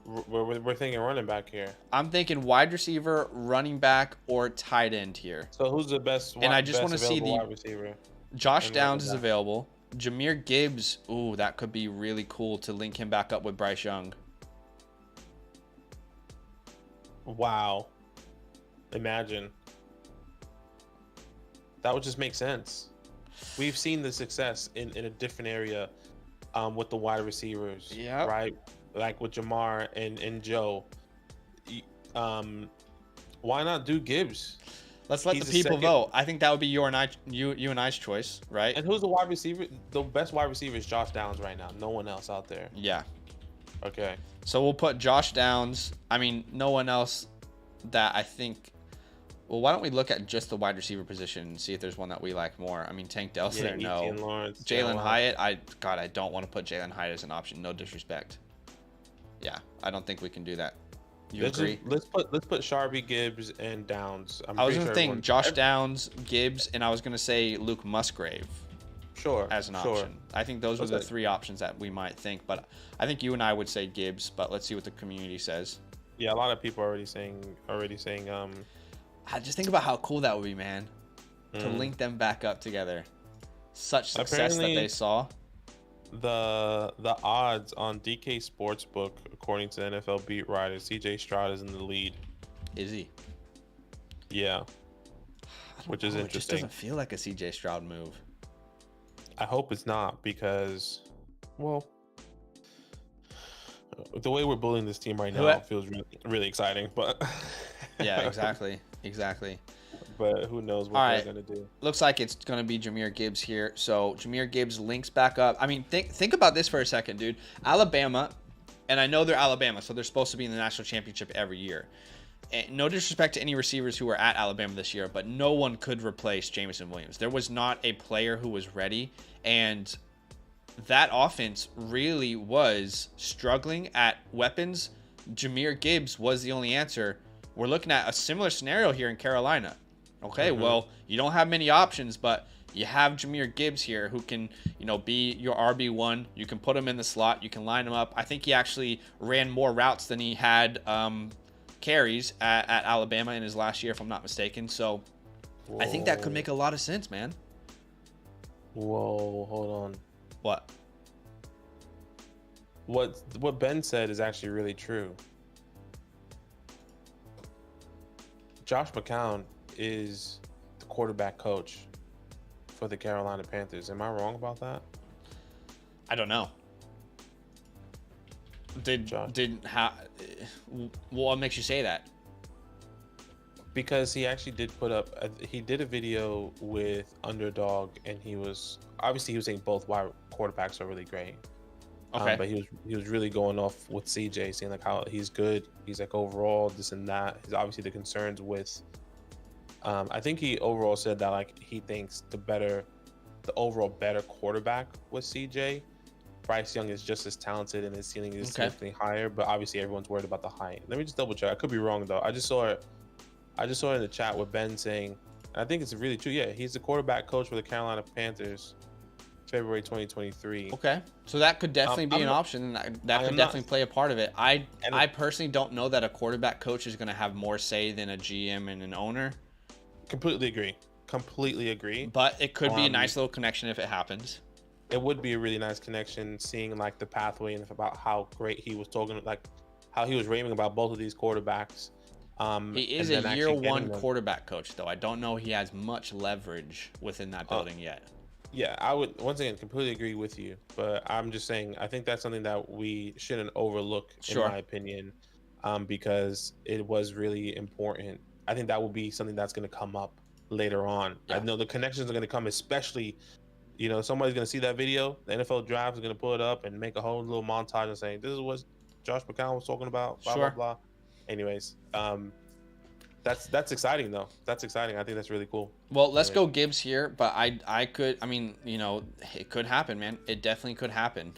We're thinking running back here. I'm thinking wide receiver, running back, or tight end here. So who's the best? And I just want to see the wide receiver. Josh Downs is available. Jamir Gibbs, ooh, that could be really cool to link him back up with Bryce Young. Wow. Imagine. That would just make sense. We've seen the success in a different area with the wide receivers. Yeah. Right? Like with Jamar and Joe. Why not do Gibbs? Let's let the people vote. I think that would be you and I's choice, right? And who's the wide receiver? The best wide receiver is Josh Downs right now. No one else out there. Yeah. Okay. So we'll put Josh Downs. I mean, no one else that I think. Well, why don't we look at just the wide receiver position and see if there's one that we like more? I mean, Tank Dell's there, no. Etienne Lawrence, Jalen Hyatt, I don't want to put Jalen Hyatt as an option. No disrespect. Yeah, I don't think we can do that. You agree? Let's put Sharby, Gibbs, and Downs. I was gonna think Josh Downs, Gibbs, and I was gonna say Luke Musgrave. Sure. As an option. I think those were the three options that we might think, but I think you and I would say Gibbs, but let's see what the community says. Yeah, a lot of people are already saying I just think about how cool that would be, man. To link them back up together. Such success that they saw. The odds on DK Sportsbook, according to NFL beat writer, CJ Stroud is in the lead. Is he? Yeah. Which is interesting. It just doesn't feel like a CJ Stroud move. I hope it's not, because, well, the way we're bullying this team right now feels really, really exciting. But yeah, exactly. But who knows what they're gonna do? Looks like it's gonna be Jamir Gibbs here. So Jamir Gibbs links back up. I mean, think about this for a second, dude. Alabama, and I know they're Alabama, so they're supposed to be in the national championship every year. And no disrespect to any receivers who were at Alabama this year, but no one could replace Jameson Williams. There was not a player who was ready, and that offense really was struggling at weapons. Jamir Gibbs was the only answer. We're looking at a similar scenario here in Carolina. Okay, well, you don't have many options, but you have Jamir Gibbs here who can, be your RB1. You can put him in the slot. You can line him up. I think he actually ran more routes than he had carries at Alabama in his last year, if I'm not mistaken. So I think that could make a lot of sense, man. Whoa, hold on. What? What Ben said is actually really true. Josh McCown is the quarterback coach for the Carolina Panthers. Am I wrong about that? I don't know. What makes you say that? Because he actually did put up he did a video with Underdog, and he was saying both wide quarterbacks are really great. Okay. But he was really going off with CJ, saying like how he's good. He's like overall this and that. He's obviously the concerns with. I think he overall said that like he thinks the overall better quarterback was CJ. Bryce Young is just as talented, and his ceiling is significantly higher. But obviously everyone's worried about the height. Let me just double check. I could be wrong though. I just saw it in the chat with Ben saying, and I think it's really true. Yeah, he's the quarterback coach for the Carolina Panthers. February 2023. Okay, so that could definitely be an option. That could definitely play a part of it. I personally don't know that a quarterback coach is going to have more say than a GM and an owner. Completely agree. But it could be a nice little connection if it happens. It would be a really nice connection, seeing like the pathway and about how great he was talking, like how he was raving about both of these quarterbacks. He is a year one quarterback coach, though. I don't know he has much leverage within that building yet. Yeah, I would once again completely agree with you, but I'm just saying I think that's something that we shouldn't overlook, in my opinion, because it was really important. I think that will be something that's going to come up later on. Yeah. I know the connections are going to come, especially, somebody's going to see that video. The NFL draft is going to pull it up and make a whole little montage and saying, this is what Josh McCown was talking about, blah, blah, blah. Anyways, that's exciting though. That's exciting. I think that's really cool. Well, let's go Gibbs here, but it could happen, man. It definitely could happen.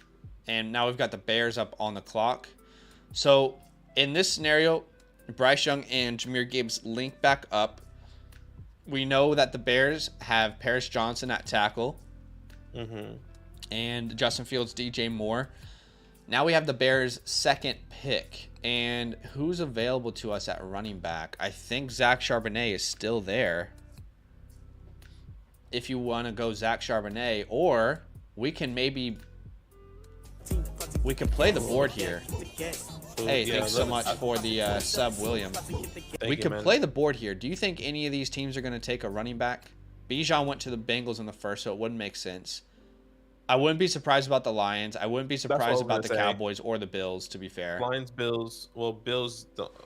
And now we've got the Bears up on the clock. So in this scenario, Bryce Young and Jamir Gibbs link back up. We know that the Bears have Paris Johnson at tackle. And Justin Fields, DJ Moore. Now we have the Bears' second pick. And who's available to us at running back? I think Zach Charbonnet is still there. If you want to go Zach Charbonnet, or we can play the board here. Hey, thanks so much for the sub, William. We could play the board here. Do you think any of these teams are going to take a running back? Bijan went to the Bengals in the first, so it wouldn't make sense. I wouldn't be surprised about the Lions. I wouldn't be surprised about the Cowboys or the Bills, to be fair. Lions, Bills. Well, Bills,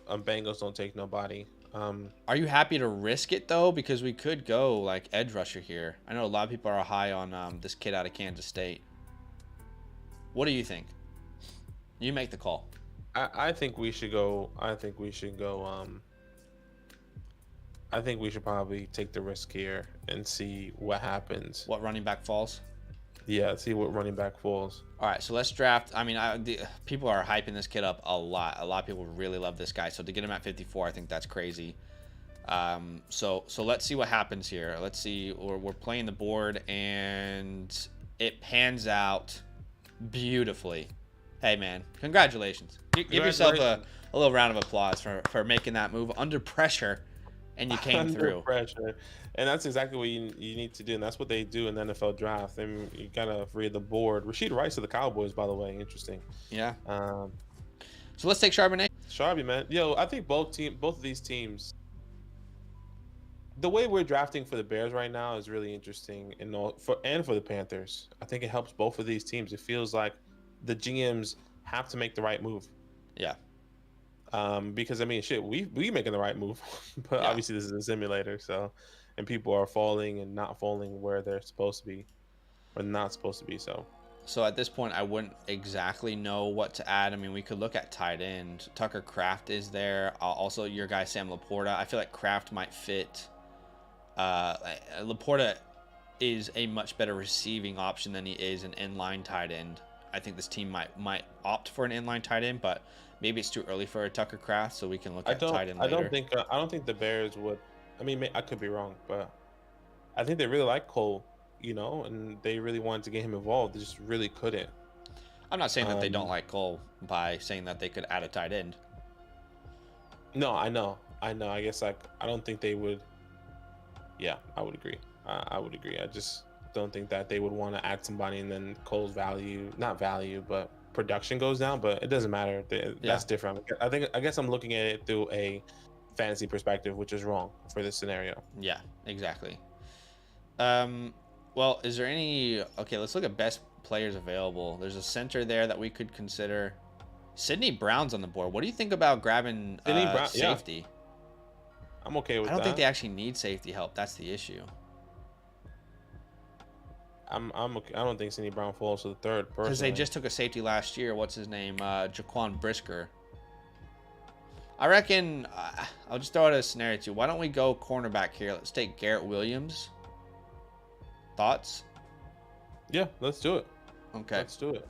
Bengals don't take nobody. Are you happy to risk it, though? Because we could go, like, edge rusher here. I know a lot of people are high on this kid out of Kansas State. What do you think? You make the call. I think we should go. I think we should go. I think we should probably take the risk here and see what happens. What running back falls? Yeah, see what running back falls. All right, so let's draft. I mean, people are hyping this kid up a lot. A lot of people really love this guy. So to get him at 54, I think that's crazy. So let's see what happens here. Let's see. We're playing the board, and it pans out beautifully. Hey, man, congratulations. Give yourself a little round of applause for making that move under pressure, and you came through. Pressure. And that's exactly what you need to do, and that's what they do in the NFL draft. And you gotta read the board. Rashid Rice of the Cowboys, by the way, interesting. Yeah. So let's take Charbonnet. Sharby, man. Yo, I think both of these teams. The way we're drafting for the Bears right now is really interesting, and for the Panthers. I think it helps both of these teams. It feels like the GMs have to make the right move. Yeah. Because I mean, shit, we making the right move, but Yeah. obviously this is a simulator, so. And people are falling and not falling where they're supposed to be or not supposed to be. So at this point, I wouldn't exactly know what to add. I mean, we could look at tight end. Tucker Kraft is there. Also, your guy, Sam Laporta. I feel like Kraft might fit. Laporta is a much better receiving option than he is an inline tight end. I think this team might opt for an inline tight end, but maybe it's too early for a Tucker Kraft, so we can look at tight end later. I don't think the Bears would. I mean, I could be wrong, but I think they really like Cole, and they really wanted to get him involved. They just really couldn't. I'm not saying that they don't like Cole by saying that they could add a tight end. No, I know. I guess I don't think they would. Yeah, I would agree. I would agree. I just don't think that they would want to add somebody and then Cole's not value, but production goes down. But it doesn't matter. That's different. I guess I'm looking at it through a fantasy perspective, which is wrong for this scenario. Yeah, exactly. Well, is there any... Okay, let's look at best players available. There's a center there that we could consider. Sidney Brown's on the board. What do you think about grabbing safety? Yeah. I'm okay with that. I don't think they actually need safety help. That's the issue. I'm okay. I don't think Sidney Brown falls to the third, personally. Because they just took a safety last year. What's his name? Jaquan Brisker. I reckon I'll just throw out a scenario too. Why don't we go cornerback here? Let's take Garrett Williams. Thoughts? Yeah, let's do it. Okay. Let's do it.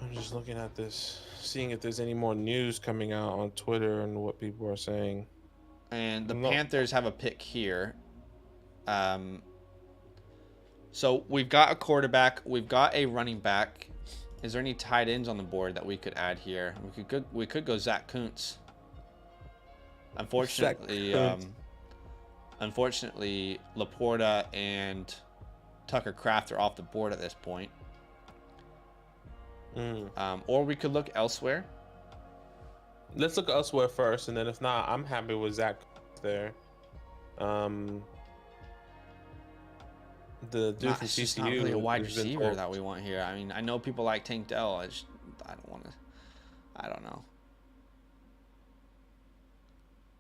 I'm just looking at this, seeing if there's any more news coming out on Twitter and what people are saying. And the Panthers have a pick here. So we've got a quarterback. We've got a running back. Is there any tight ends on the board that we could add here? We could go Zach Kuntz. Unfortunately, Laporta and Tucker Kraft are off the board at this point. Or we could look elsewhere. Let's look elsewhere first, and then if not, I'm happy with Zach there. The dude from TCU. It's not really a wide receiver that we want here. I mean, I know people like Tank Dell. I don't want to. I don't know.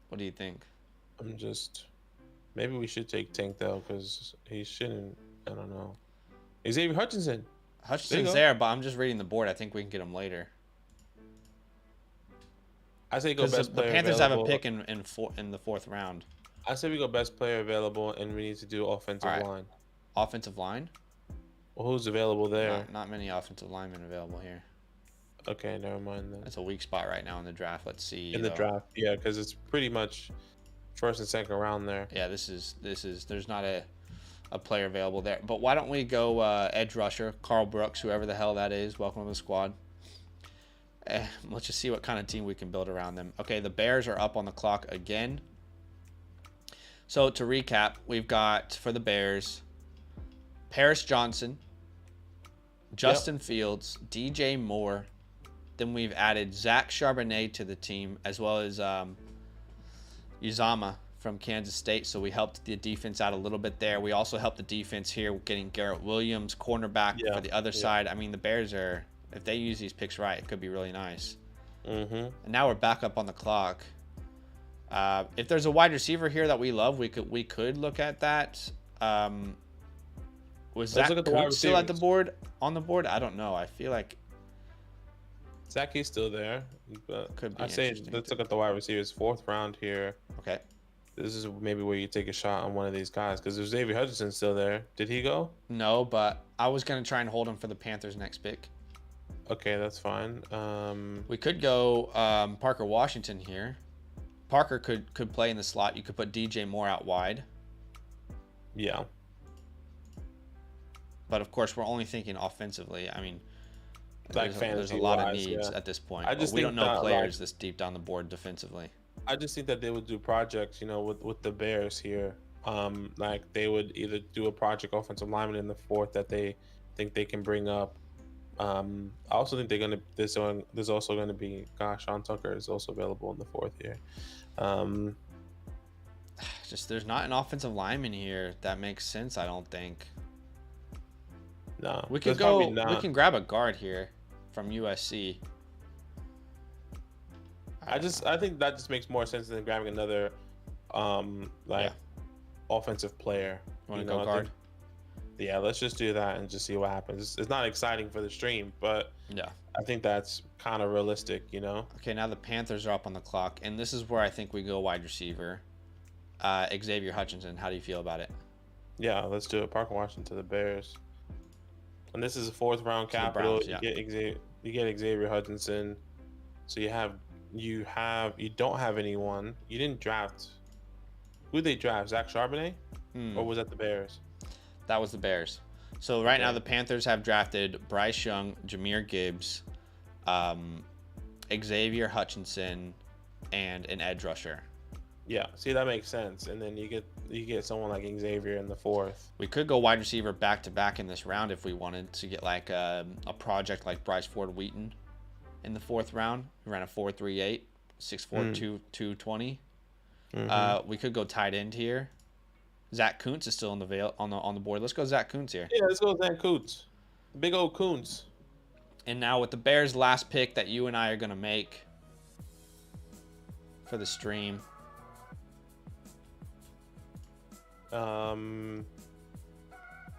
What do you think? Maybe we should take Tank Dell because he shouldn't. I don't know. Xavier Hutchinson. Hutchinson's there, but I'm just reading the board. I think we can get him later. I say go best player. The Panthers available. have a pick in the fourth round. I say we go best player available, and we need to do offensive line. Offensive line? Well, who's available there? Not many offensive linemen available here. Okay, never mind then. It's a weak spot right now in the draft. Let's see. In the draft, yeah, because it's pretty much first and second round there. Yeah, this is. There's not a player available there. But why don't we go edge rusher, Carl Brooks, whoever the hell that is. Welcome to the squad. Let's just see what kind of team we can build around them. Okay, the Bears are up on the clock again. So to recap, we've got for the Bears, Paris Johnson, Justin Fields, DJ Moore. Then we've added Zach Charbonnet to the team, as well as Uzama from Kansas State. So we helped the defense out a little bit there. We also helped the defense here, getting Garrett Williams, cornerback for the other side. I mean, the Bears are, if they use these picks right, it could be really nice. And now we're back up on the clock. If there's a wide receiver here that we love, we could look at that. Was Zach Kuntz still at the board? On the board? I don't know. I feel like Zacky's still there, but Could be I say interesting, let's too. look at the wide receivers. 4th round here. Okay. This is maybe where you take a shot on one of these guys because there's Xavier Hutchinson still there. Did he go? No, but I was going to try and hold him for the Panthers' next pick. Okay, that's fine. We could go Parker Washington here. Parker could play in the slot. You could put DJ Moore out wide. Yeah. But, of course, we're only thinking offensively. I mean, Like there's a lot of fantasy-wise, needs yeah. at this point. I just We don't think know that, players this deep down the board defensively. I just think that they would do projects, with the Bears here. Like they would either do a project offensive lineman in the 4th that they think they can bring up. I also think there's also gonna be Sean Tucker is also available in the 4th here. Just there's not an offensive lineman here that makes sense, I don't think. No, We could there's probably go. We not. can grab a guard here from USC. I think that just makes more sense than grabbing another, Yeah. offensive player. Want to You know, go I guard? think- yeah, let's just do that and just see what happens. It's not exciting for the stream, but Yeah. I think that's kind of realistic. Okay, now the Panthers are up on the clock, and this is where I think we go wide receiver. Xavier Hutchinson. How do you feel about it? Yeah, let's do it. Parker Washington to the Bears, and this is a 4th round To the capital. Browns, yeah. You get Xavier Hutchinson, so you don't have anyone. You didn't draft. Who they draft? Zach Charbonnet, or was that the Bears? That was the Bears. So right now Okay. the Panthers have drafted Bryce Young, Jamir Gibbs, Xavier Hutchinson, and an edge rusher. Yeah, see that makes sense. And then you get someone like Xavier in the 4th. We could go wide receiver back to back in this round if we wanted to get like a project like Bryce Ford Wheaton in the 4th round. We ran a 4.38, 6'4", 220. We could go tight end here. Zach Kuntz is still on the board. Let's go Zach Kuntz here. Yeah, let's go with Zach Kuntz. Big old Kuntz. And now with the Bears' last pick that you and I are going to make for the stream.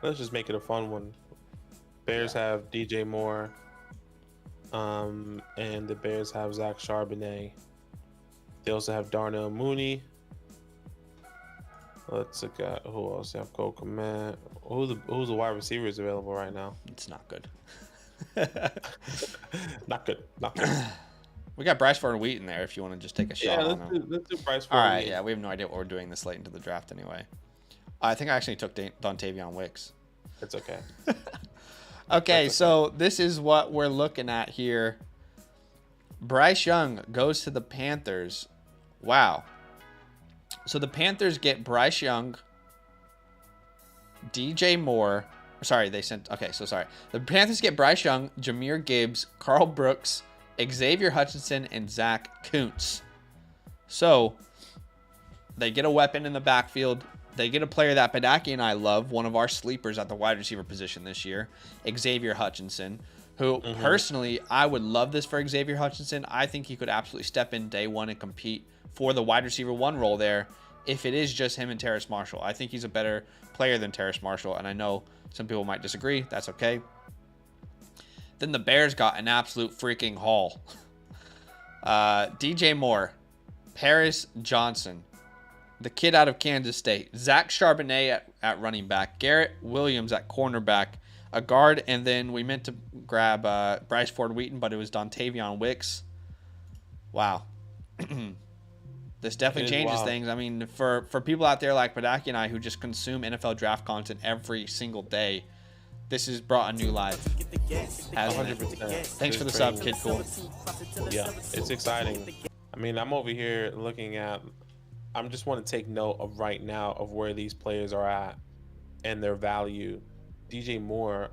Let's just make it a fun one. Bears have DJ Moore. And the Bears have Zach Charbonnet. They also have Darnell Mooney. Let's look at who else. They have Cole Kmet. Who's the wide receivers available right now? It's not good. Not good. Not good. We got Bryce Ford Wheaton there if you want to just take a shot Yeah, on him. let's do Bryce All Ford. right, yeah, we have no idea what we're doing this late into the draft anyway. I think I actually took Dontavion Wicks. It's okay. Okay, so this is what we're looking at here. Bryce Young goes to the Panthers. Wow. So the Panthers get Bryce Young, DJ Moore. Sorry, they sent. Okay, so sorry. The Panthers get Bryce Young, Jamir Gibbs, Carl Brooks, Xavier Hutchinson, and Zach Kuntz. So they get a weapon in the backfield. They get a player that Padaki and I love, one of our sleepers at the wide receiver position this year, Xavier Hutchinson, who personally, I would love this for Xavier Hutchinson. I think he could absolutely step in day one and compete for the wide receiver 1 role there if it is just him and Terrace Marshall. I think he's a better player than Terrace Marshall, and I know some people might disagree. That's okay. Then the Bears got an absolute freaking haul. DJ Moore, Paris Johnson, the kid out of Kansas State, Zach Charbonnet at running back, Garrett Williams at cornerback, a guard, and then we meant to grab Bryce Ford Wheaton, but it was Dontavion Wicks. Wow. This definitely changes things. I mean, for people out there like Padaki and I who just consume NFL draft content every single day, this has brought a new life. 100%. Thanks for the sub, Kid Cool. Yeah, it's exciting. I mean, I'm over here looking at. I just want to take note of right now of where these players are at and their value. DJ Moore,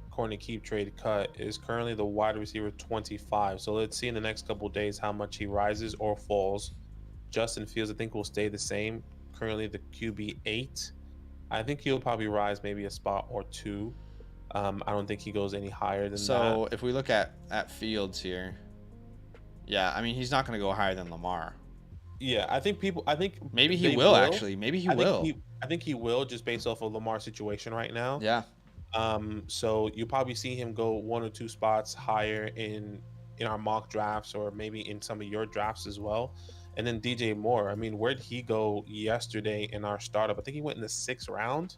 according to Keep Trade Cut, is currently the wide receiver 25. So let's see in the next couple of days how much he rises or falls. Justin Fields, I think, will stay the same. Currently the QB 8. I think he'll probably rise maybe a spot or 2. I don't think he goes any higher than that. So if we look at Fields here, yeah, I mean, he's not going to go higher than Lamar. Yeah, I think maybe he will actually. Maybe he will. I think he will just based off of Lamar's situation right now. Yeah. So you'll probably see him go 1 or 2 spots higher in in our mock drafts or maybe in some of your drafts as well. And then DJ Moore, I mean, where'd he go yesterday in our startup? I think he went in the 6th round.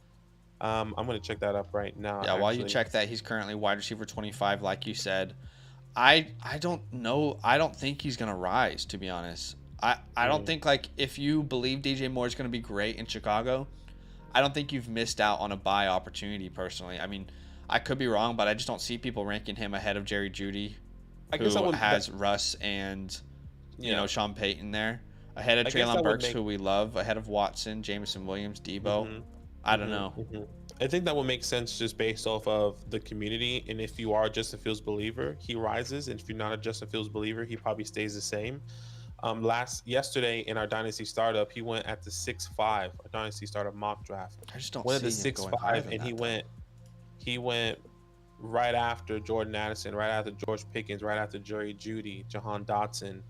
I'm going to check that up right now, Yeah, while you actually. check that, he's currently wide receiver 25, like you said. I don't know. I don't think he's gonna rise, to be honest. I don't think, like, if you believe DJ Moore is gonna be great in Chicago, I don't think you've missed out on a buy opportunity personally. I mean, I could be wrong, but I just don't see people ranking him ahead of Jerry Jeudy, I guess I who would has Russ and yeah. Sean Payton there. Ahead of I guess Treylon that would Burks, make who we love. Ahead of Watson, Jameson Williams, Debo. Mhm, I don't know. I think that would make sense just based off of the community. And if you are a Justin Fields believer, he rises. And if you're not a Justin Fields believer, he probably stays the same. Yesterday in our Dynasty startup, he went at the 6'5", a Dynasty startup mock draft. I just don't Went at the see him going higher 6'5", than and that, though. he went right after Jordan Addison, right after George Pickens, right after Jerry Jeudy, Jahan Dotson.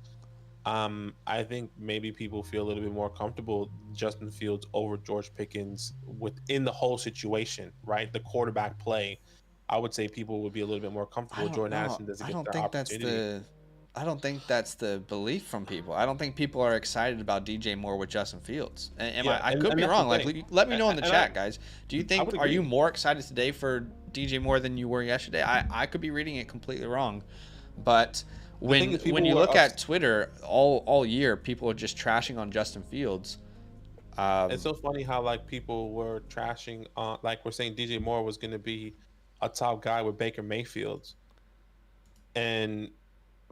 I think maybe people feel a little bit more comfortable Justin Fields over George Pickens within the whole situation, right? The quarterback play. I would say people would be a little bit more I comfortable. don't Jordan know. Addison doesn't I get don't that think that's opportunity. the. I don't think that's the belief from people. I don't think people are excited about DJ Moore with Justin Fields. Yeah, I could and be that's the wrong. Like, thing. let me know in the And chat, guys. Do you I think, would are you agree. more excited today for DJ Moore than you were yesterday? I could be reading it completely wrong, but The thing is, when people you were look at Twitter all year, people are just trashing on Justin Fields. It's so funny how like people were trashing on, like we're saying DJ Moore was going to be a top guy with Baker Mayfield, and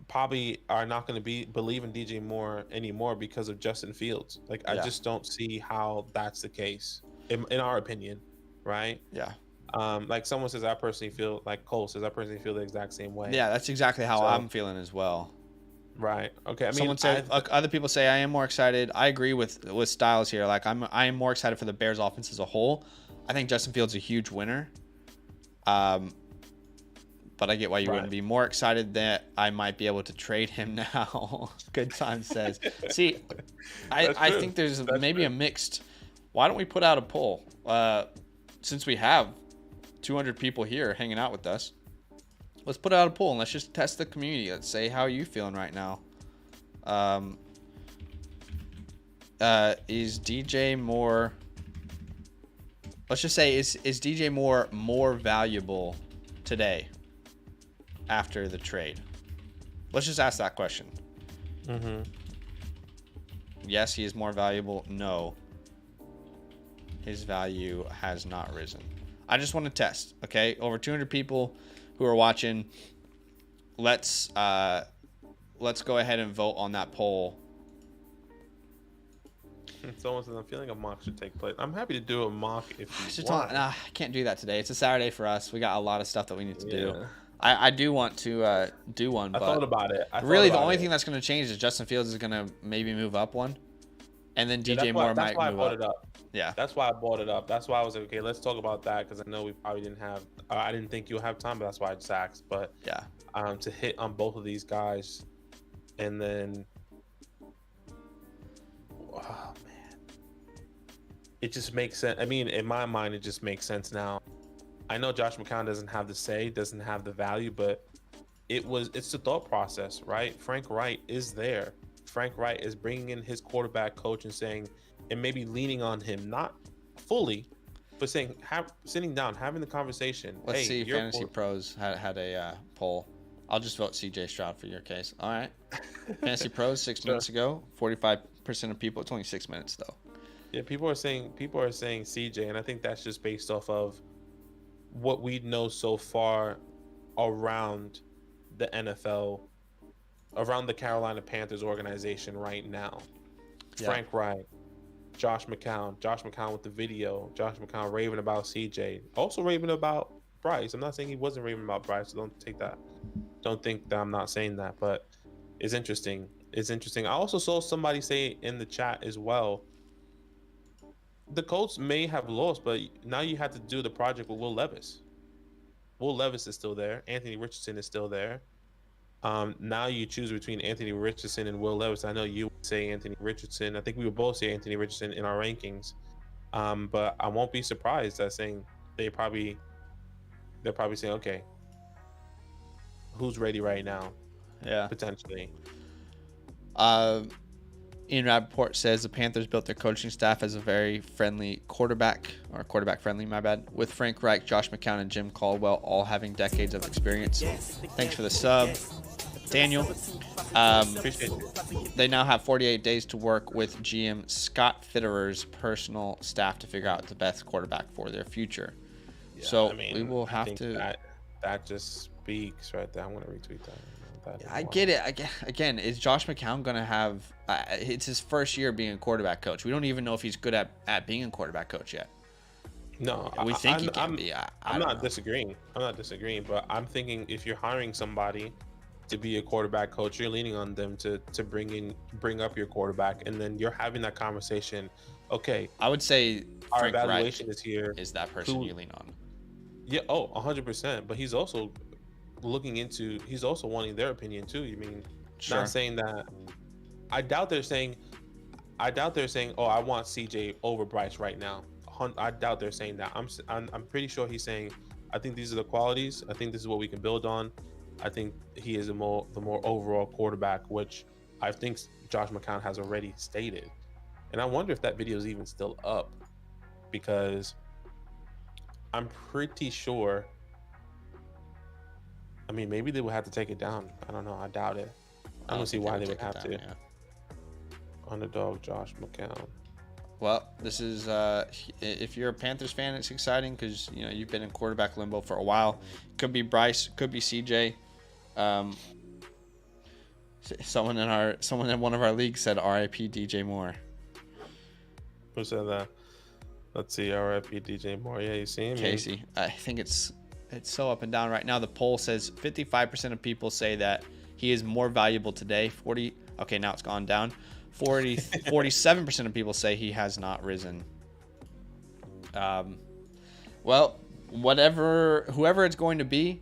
probably are not going to be believe in DJ Moore anymore because of Justin Fields. Like I Yeah, just don't see how that's the case in our opinion, right? yeah, Like someone says, I personally feel like Cole says, I personally feel the exact same way. yeah. That's exactly how So I'm feeling as well. right, okay. I mean, Someone said, other people say I am more excited. I agree with Styles here. Like, I am more excited for the Bears offense as a whole. I think Justin Fields is a huge winner. But I get why you wouldn't be more excited that I might be able to trade him now. Good time says. See, I think there's maybe a mixed. Why don't we put out a poll? Since we have 200 people here hanging out with us, let's put out a poll and let's just test the community. Let's say, how are you feeling right now? Is DJ Moore? Let's just say, is DJ Moore more valuable today after the trade? Let's just ask that question. Yes, he is more valuable. No, his value has not risen. I just want to test. Okay, over 200 people who are watching. Let's go ahead and vote on that poll. Someone says, I'm feeling a mock should take place. I'm happy to do a mock if you Nah, want. I can't do that today. It's a Saturday for us. We got a lot of stuff that we need to do. I do want to do one, I but thought about it. really the only thing that's going to change is Justin Fields is going to maybe move up one, and then DJ Moore might move up. Yeah, that's why I brought it up. That's why I was like, okay, let's talk about that because I know we probably didn't have. I didn't think you'll have time, but that's why I just asked. But yeah, to hit on both of these guys, and then, oh man, it just makes sense. I mean, in my mind, it just makes sense now. I know Josh McCown doesn't have the say, doesn't have the value, but it's the thought process, right? Frank Wright is there. Frank Wright is bringing in his quarterback coach and saying, and maybe leaning on him, not fully, but saying, sitting down, having the conversation. Let's see if Fantasy Pros had a poll. I'll just vote CJ Stroud for your case. All right. Fantasy Pros 6 minutes ago, 45% of people. It's only 6 minutes though. Yeah, people are saying CJ, and I think that's just based off of what we know so far around the NFL, around the Carolina Panthers organization right now. Yeah. Frank Wright, Josh McCown with the video, Josh McCown raving about CJ, also raving about Bryce. I'm not saying he wasn't raving about Bryce, so don't think that I'm not saying that, but it's interesting. I also saw somebody say in the chat as well, the Colts may have lost, but now you have to do the project with Will Levis. Will Levis is still there. Anthony Richardson is still there. Now you choose between Anthony Richardson and Will Levis. I know you would say Anthony Richardson. I think we would both say Anthony Richardson in our rankings. But I won't be surprised at saying they're probably saying, okay, who's ready right now? Yeah. potentially. Ian Rappaport says the Panthers built their coaching staff as a very friendly quarterback friendly, my bad, with Frank Reich, Josh McCown, and Jim Caldwell all having decades of experience. Thanks for the sub, Daniel. Appreciate it. They now have 48 days to work with GM Scott Fitterer's personal staff to figure out the best quarterback for their future. Yeah, so I mean, we will I have think to. That just speaks right there. I'm gonna retweet that. I get it. Again, is Josh McCown going to have... it's his first year being a quarterback coach. We don't even know if he's good at being a quarterback coach yet. No, We think he can be. I'm not disagreeing. I'm not disagreeing, but I'm thinking if you're hiring somebody to be a quarterback coach, you're leaning on them to bring up your quarterback, and then you're having that conversation. Okay, I would say our Frank evaluation Reich is here. is that person you lean on. Yeah. Oh, 100%. But he's also he's also wanting their opinion too. You mean, Sure. not saying that. I doubt they're saying, oh, I want CJ over Bryce right now. I doubt they're saying that. I'm pretty sure he's saying, I think these are the qualities. I think this is what we can build on. I think he is the more overall quarterback, which I think Josh McCown has already stated. And I wonder if that video is even still up, because I'm pretty sure. I mean, maybe they would have to take it down. I don't know. I doubt it. I don't see why they would have to. Yeah. Underdog Josh McCown. Well, this is if you're a Panthers fan, it's exciting because you've been in quarterback limbo for a while. Could be Bryce, could be CJ. Someone in one of our leagues said R.I.P. DJ Moore. Who said that? Let's see. R.I.P. DJ Moore. Yeah, you see him? Casey. I think it's so up and down right now. The poll says 55% of people say that he is more valuable today. Okay, now it's gone down. 47% of people say he has not risen. Well, whoever it's going to be,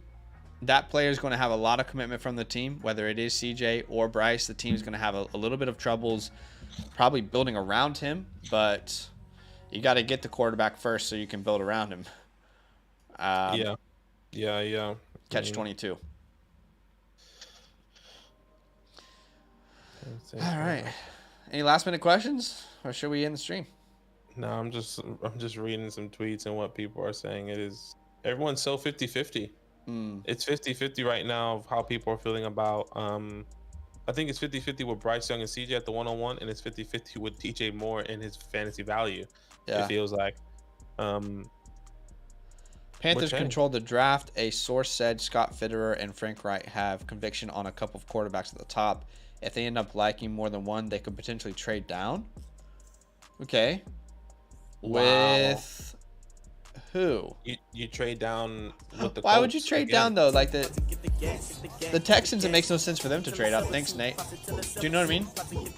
that player is going to have a lot of commitment from the team, whether it is CJ or Bryce. The team's going to have a little bit of troubles probably building around him, but you got to get the quarterback first so you can build around him. Yeah. Catch 22. All right. Any last minute questions, or should we end the stream? No, I'm just reading some tweets and what people are saying. Everyone's so 50-50. It's 50-50 right now of how people are feeling about. I think it's 50-50 with Bryce Young and CJ at the 1-on-1, and it's 50-50 with DJ Moore and his fantasy value. Yeah. It feels like. Panthers control the draft. A source said Scott Fitterer and Frank Reich have conviction on a couple of quarterbacks at the top. If they end up liking more than one, they could potentially trade down. Okay. Wow. With who? You trade down with the Why Colts would you trade again? down though? Like the Texans, it makes no sense for them to trade up. Thanks, Nate. Do you know what I mean?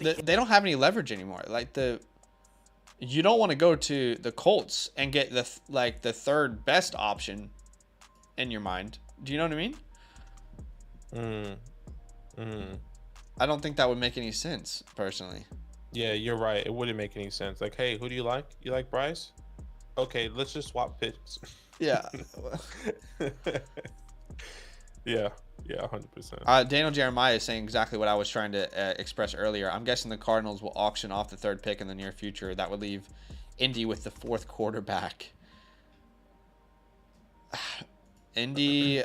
They don't have any leverage anymore. You don't want to go to the Colts and get the third best option in your mind. Do you know what I mean? I don't think that would make any sense, personally. Yeah, you're right. It wouldn't make any sense. Like, hey, who do you like? You like Bryce? Okay, let's just swap picks. Yeah. Yeah, 100%. Daniel Jeremiah is saying exactly what I was trying to express earlier. I'm guessing the Cardinals will auction off the third pick in the near future. That would leave Indy with the fourth quarterback. Indy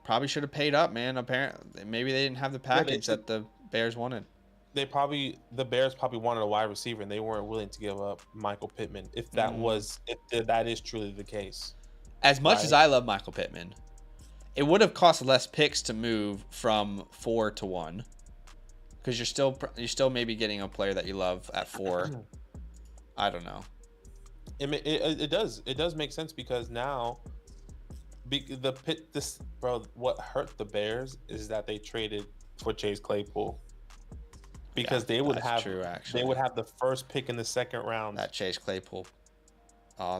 probably should have paid up, man. Apparently, maybe they didn't have the package that the Bears wanted. The Bears probably wanted a wide receiver, and they weren't willing to give up Michael Pittman. If that is truly the case. As much as I love Michael Pittman, it would have cost less picks to move from 4 to 1, because you're still maybe getting a player that you love at 4. I don't know. It does make sense, because now what hurt the Bears is that they traded for Chase Claypool, because they would have the first pick in the second round. That Chase Claypool. Oh,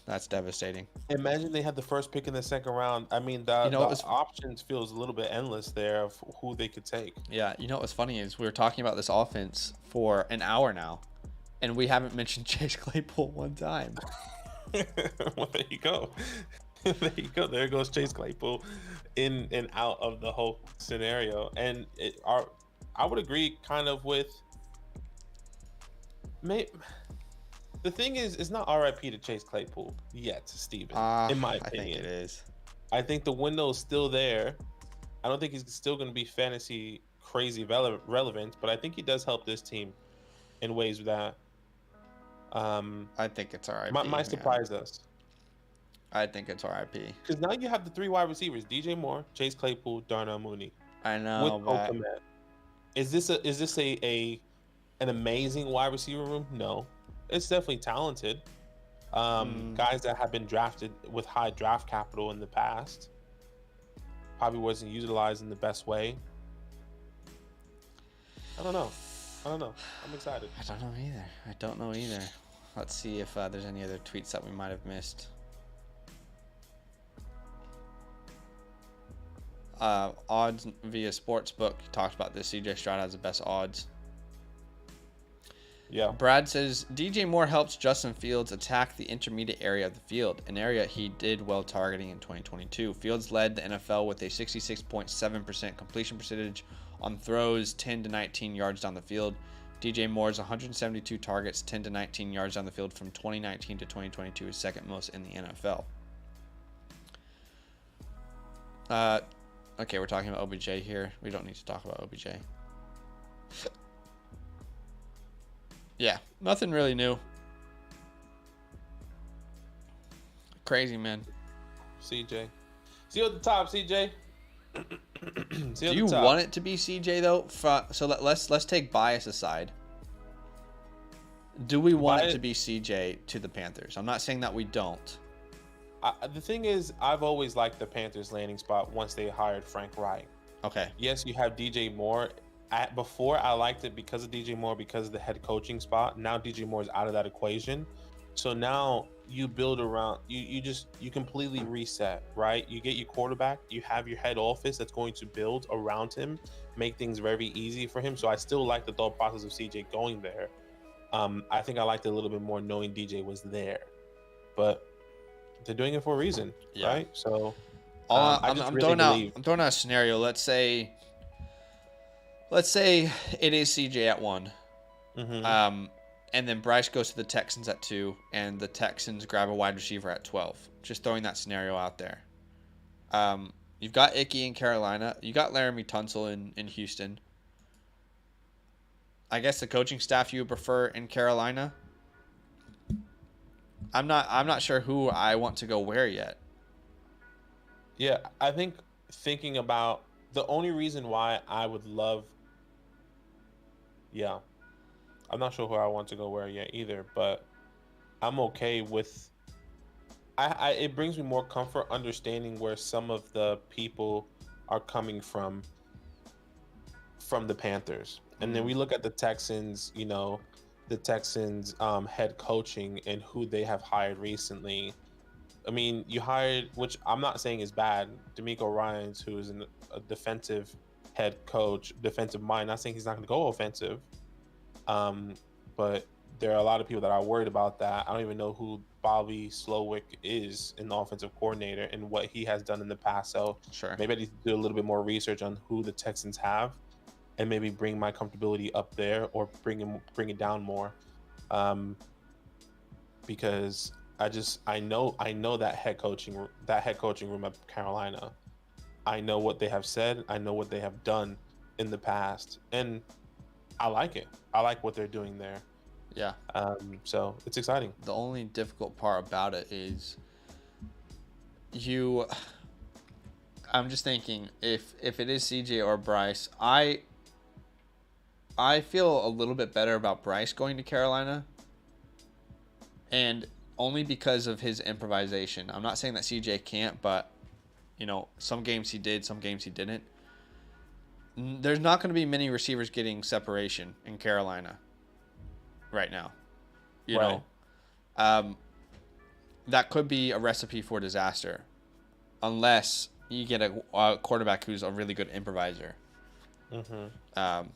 that's devastating. Imagine they had the first pick in the second round. I mean, the options feels a little bit endless there of who they could take. Yeah, you know what's funny is we were talking about this offense for an hour now, and we haven't mentioned Chase Claypool one time. Well, there you go. There you go. There goes Chase Claypool in and out of the whole scenario. And I would agree kind of with may, the thing is, it's not RIP to Chase Claypool yet, Steven, in my I think it opinion. is. I think the window is still there. I don't think he's still going to be fantasy crazy relevant, but I think he does help this team in ways that I think it's RIP. might surprise us. I think it's RIP. Because now you have the 3 wide receivers: DJ Moore, Chase Claypool, Darnell Mooney. I know, With but Komet. Is this an amazing wide receiver room? No, it's definitely talented. Guys that have been drafted with high draft capital in the past probably wasn't utilized in the best way. I don't know. I'm excited. I don't know either. Let's see if there's any other tweets that we might have missed. Odds via Sportsbook talked about this. CJ Stroud has the best odds. Yeah. Brad says DJ Moore helps Justin Fields attack the intermediate area of the field, an area he did well targeting in 2022. Fields led the NFL with a 66.7% completion percentage on throws 10 to 19 yards down the field. DJ Moore's 172 targets 10 to 19 yards down the field from 2019 to 2022 is second most in the NFL. Okay, we're talking about OBJ here. We don't need to talk about OBJ. Yeah, nothing really new. Crazy, man. CJ. See you at the top, CJ. Do you want it to be CJ though? So let's take bias aside. Do we want it to be CJ to the Panthers? I'm not saying that we don't. The thing is, I've always liked the Panthers landing spot once they hired Frank Reich. Okay. Yes, you have DJ Moore. Before, I liked it because of DJ Moore, because of the head coaching spot. Now DJ Moore is out of that equation. So now you build around, you completely reset, right? You get your quarterback, you have your head office that's going to build around him, make things very easy for him. So I still like the thought process of CJ going there. I think I liked it a little bit more knowing DJ was there. But they're doing it for a reason, right? So I'm throwing out a scenario. Let's say it is CJ at 1. Mm-hmm. And then Bryce goes to the Texans at 2, and the Texans grab a wide receiver at 12. Just throwing that scenario out there. You've got Icky in Carolina. You got Laramie Tunsil in Houston. I guess the coaching staff you would prefer in Carolina. I'm not sure who I want to go where yet. Yeah, I think thinking about the only reason why I would love. Yeah, I'm not sure who I want to go where yet either, but I'm okay with. It brings me more comfort understanding where some of the people are coming from the Panthers, and then we look at the Texans. You know, the Texans head coaching and who they have hired recently. I mean, you hired, which I'm not saying is bad, D'Amico Ryans, who is a defensive head coach, defensive mind. Not saying he's not going to go offensive, but there are a lot of people that are worried about that. I don't even know who Bobby Slowick is in the offensive coordinator and what he has done in the past. So sure, maybe I need to do a little bit more research on who the Texans have, and maybe bring my comfortability up there or bring it down more, because I know that head coaching room at Carolina. I know what they have said. I know what they have done in the past, and I like it. I like what they're doing there. Yeah. So it's exciting. The only difficult part about it is I'm just thinking if it is CJ or Bryce, I feel a little bit better about Bryce going to Carolina, and only because of his improvisation. I'm not saying that CJ can't, but you know, some games he did, some games he didn't. There's not going to be many receivers getting separation in Carolina right now. You know, that could be a recipe for disaster unless you get a quarterback who's a really good improviser. Mm-hmm.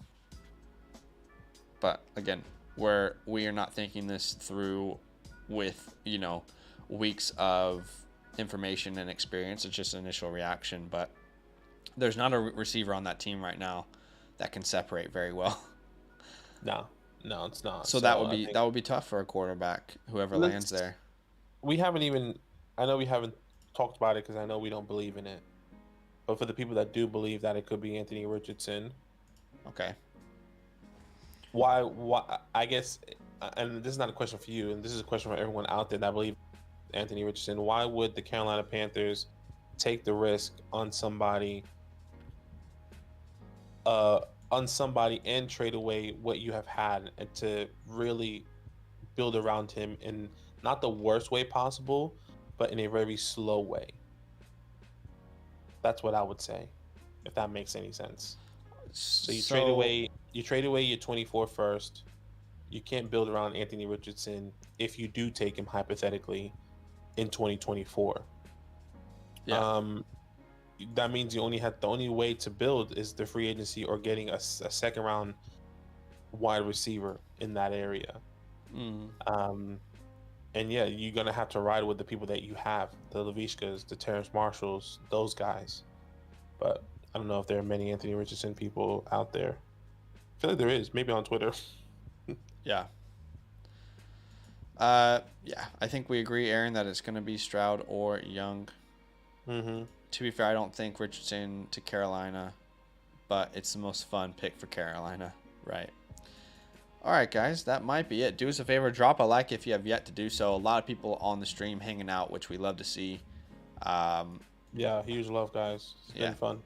But again, we are not thinking this through with, you know, weeks of information and experience. It's just initial reaction, but there's not a receiver on that team right now that can separate very well. No, it's not. So that would be tough for a quarterback, whoever lands there. We haven't even. I know we haven't talked about it because I know we don't believe in it. But for the people that do believe that it could be Anthony Richardson, okay. Why? I guess, and this is not a question for you, and this is a question for everyone out there that believe Anthony Richardson. Why would the Carolina Panthers take the risk on somebody, and trade away what you have had, and to really build around him in not the worst way possible, but in a very slow way? That's what I would say, if that makes any sense. So you trade away your 24 first. You can't build around Anthony Richardson if you do take him hypothetically in 2024. Yeah. That means the only way to build is the free agency or getting a second round wide receiver in that area. And yeah, you're gonna have to ride with the people that you have, the Lavishkas, the Terrace Marshalls, those guys. But I don't know if there are many Anthony Richardson people out there. I feel like there is, maybe on Twitter. Yeah. I think we agree, Aaron, that it's going to be Stroud or Young. Mm-hmm. To be fair, I don't think Richardson to Carolina, but it's the most fun pick for Carolina, right? All right, guys, that might be it. Do us a favor, drop a like if you have yet to do so. A lot of people on the stream hanging out, which we love to see. Yeah, huge love, guys. It's been fun.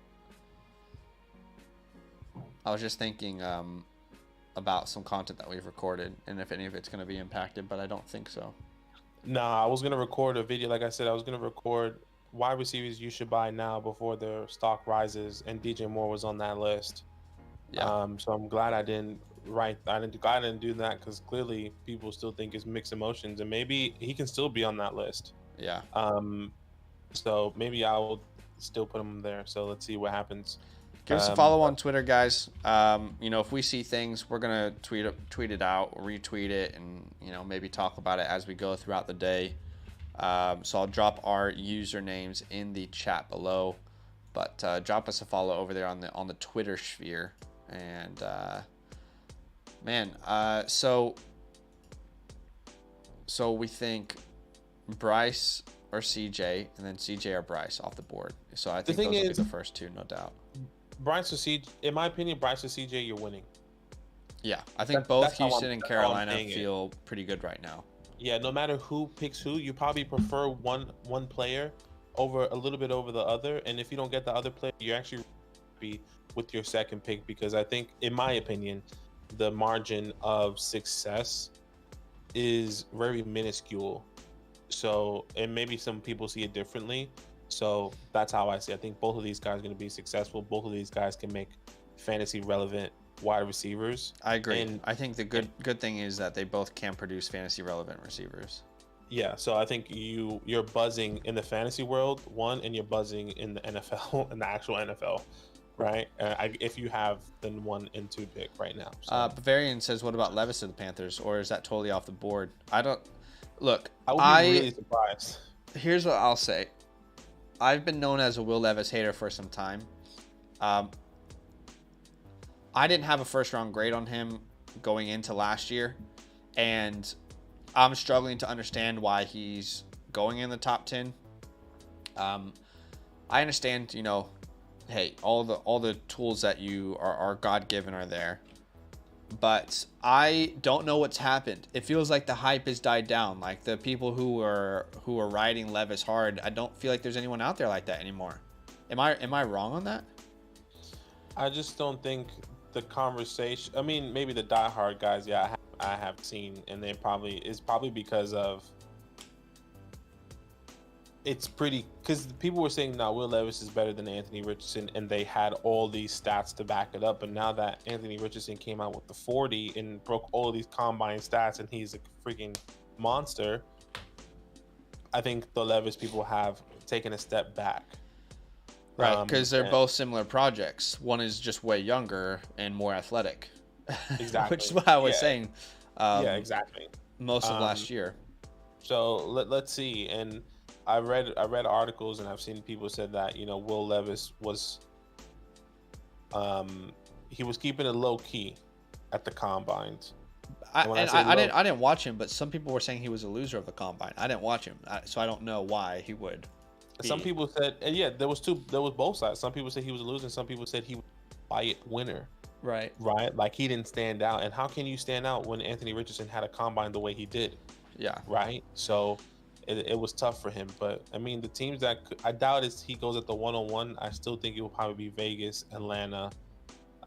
I was just thinking about some content that we've recorded and if any of it's going to be impacted, but I don't think so. Nah, I was going to record a video. Like I said, I was going to record wide receivers you should buy now before their stock rises, and DJ Moore was on that list. Yeah. So I'm glad I didn't do that, because clearly people still think it's mixed emotions, and maybe he can still be on that list. Yeah. So maybe I will still put him there. So let's see what happens. Give us a follow on Twitter, guys. If we see things, we're gonna tweet it out, retweet it, and maybe talk about it as we go throughout the day. So I'll drop our usernames in the chat below, but drop us a follow over there on the Twitter sphere. And so we think Bryce or CJ, and then CJ or Bryce off the board. So I think those will be the first two, no doubt. Bryce or CJ, in my opinion, Bryce or CJ, you're winning. Yeah, I think both Houston and Carolina feel pretty good right now. Yeah, no matter who picks who, you probably prefer one player over a little bit over the other. And if you don't get the other player, you actually be with your second pick, because I think, in my opinion, the margin of success is very minuscule. So, and maybe some people see it differently. So that's how I see it. I think both of these guys are going to be successful. Both of these guys can make fantasy relevant wide receivers. I agree. And I think the good thing is that they both can produce fantasy relevant receivers. Yeah, so I think you're buzzing in the fantasy world, and you're buzzing in the NFL, in the actual NFL, right? If you have the 1 and 2 pick right now. So. Bavarian says, what about Levis to the Panthers, or is that totally off the board? I don't look. I would be really surprised. Here's what I'll say. I've been known as a Will Levis hater for some time. I didn't have a first round grade on him going into last year, and I'm struggling to understand why he's going in the top 10. I understand, hey, all the tools that you are God-given are there, but I don't know what's happened. It feels like the hype has died down. Like the people who are riding Levis hard, I don't feel like there's anyone out there like that anymore. Am I wrong on that? I just don't think the conversation. I mean, maybe the diehard guys, yeah, I have seen, and it's probably because of. It's pretty, because people were saying, no, Will Levis is better than Anthony Richardson, and they had all these stats to back it up. But now that Anthony Richardson came out with the 40 and broke all of these combine stats, and he's a freaking monster, I think the Levis people have taken a step back. Right, because they're both similar projects. One is just way younger and more athletic. Exactly. Which is what I was saying. Yeah, exactly. Most of last year. So let's see. And I read articles and I've seen people said that Will Levis was he was keeping it low key at the combines. I didn't watch him, but some people were saying he was a loser of the combine. I didn't watch him, so I don't know why he would. Some people said, and yeah, there was both sides. Some people said he was a loser, and some people said he was a quiet winner. Right. Like he didn't stand out. And how can you stand out when Anthony Richardson had a combine the way he did? Yeah. Right. So it was tough for him. But I mean, the teams that I doubt is he goes at the 1-on-1. I still think it will probably be Vegas, Atlanta,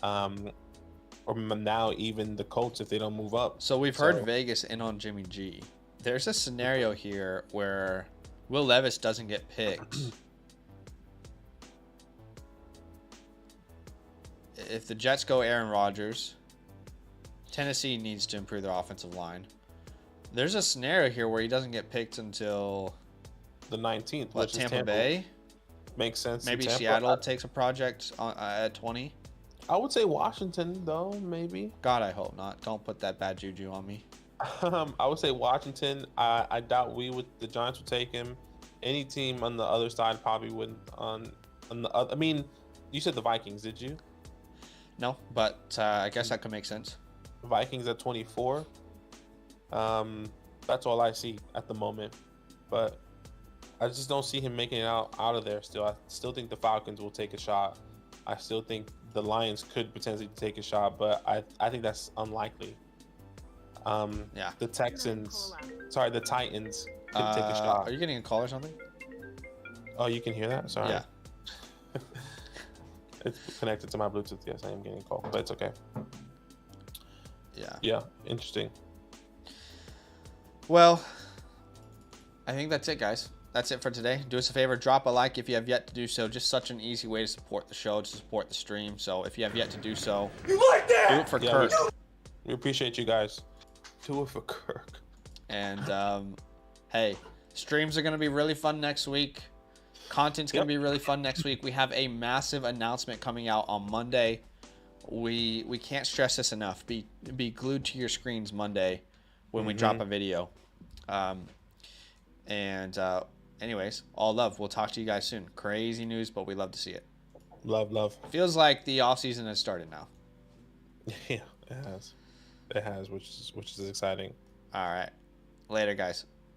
or now even the Colts if they don't move up. So we've heard Vegas in on Jimmy G. There's a scenario here where Will Levis doesn't get picked. If the Jets go Aaron Rodgers, Tennessee needs to improve their offensive line. There's a scenario here where he doesn't get picked until the 19th. What, Tampa Bay? Makes sense. Maybe Seattle takes a project at 20. I would say Washington, though, maybe. God, I hope not. Don't put that bad juju on me. I would say Washington. I doubt the Giants would take him. Any team on the other side probably wouldn't. On the other, I mean, you said the Vikings, did you? No, but I guess that could make sense. Vikings at 24. That's all I see at the moment. But I just don't see him making it out of there still. I still think the Falcons will take a shot. I still think the Lions could potentially take a shot, but I think that's unlikely. Yeah. The Titans could take a shot. Are you getting a call or something? Oh, you can hear that? Sorry. Yeah. It's connected to my Bluetooth. Yes, I am getting a call, but it's okay. Yeah. Yeah. Interesting. Well, I think that's it, guys. That's it for today. Do us a favor, drop a like if you have yet to do so. Just such an easy way to support the show, to support the stream. So if you have yet to do so, do it for Kirk. We appreciate you guys. Do it for Kirk. And hey, streams are going to be really fun next week. Content's going to be really fun next week. We have a massive announcement coming out on Monday. We can't stress this enough. Be glued to your screens Monday when we drop a video. Anyways, all love. We'll talk to you guys soon. Crazy news, but we love to see it. Love. Feels like the off season has started now. Yeah, it has. It has, which is exciting. All right. Later, guys.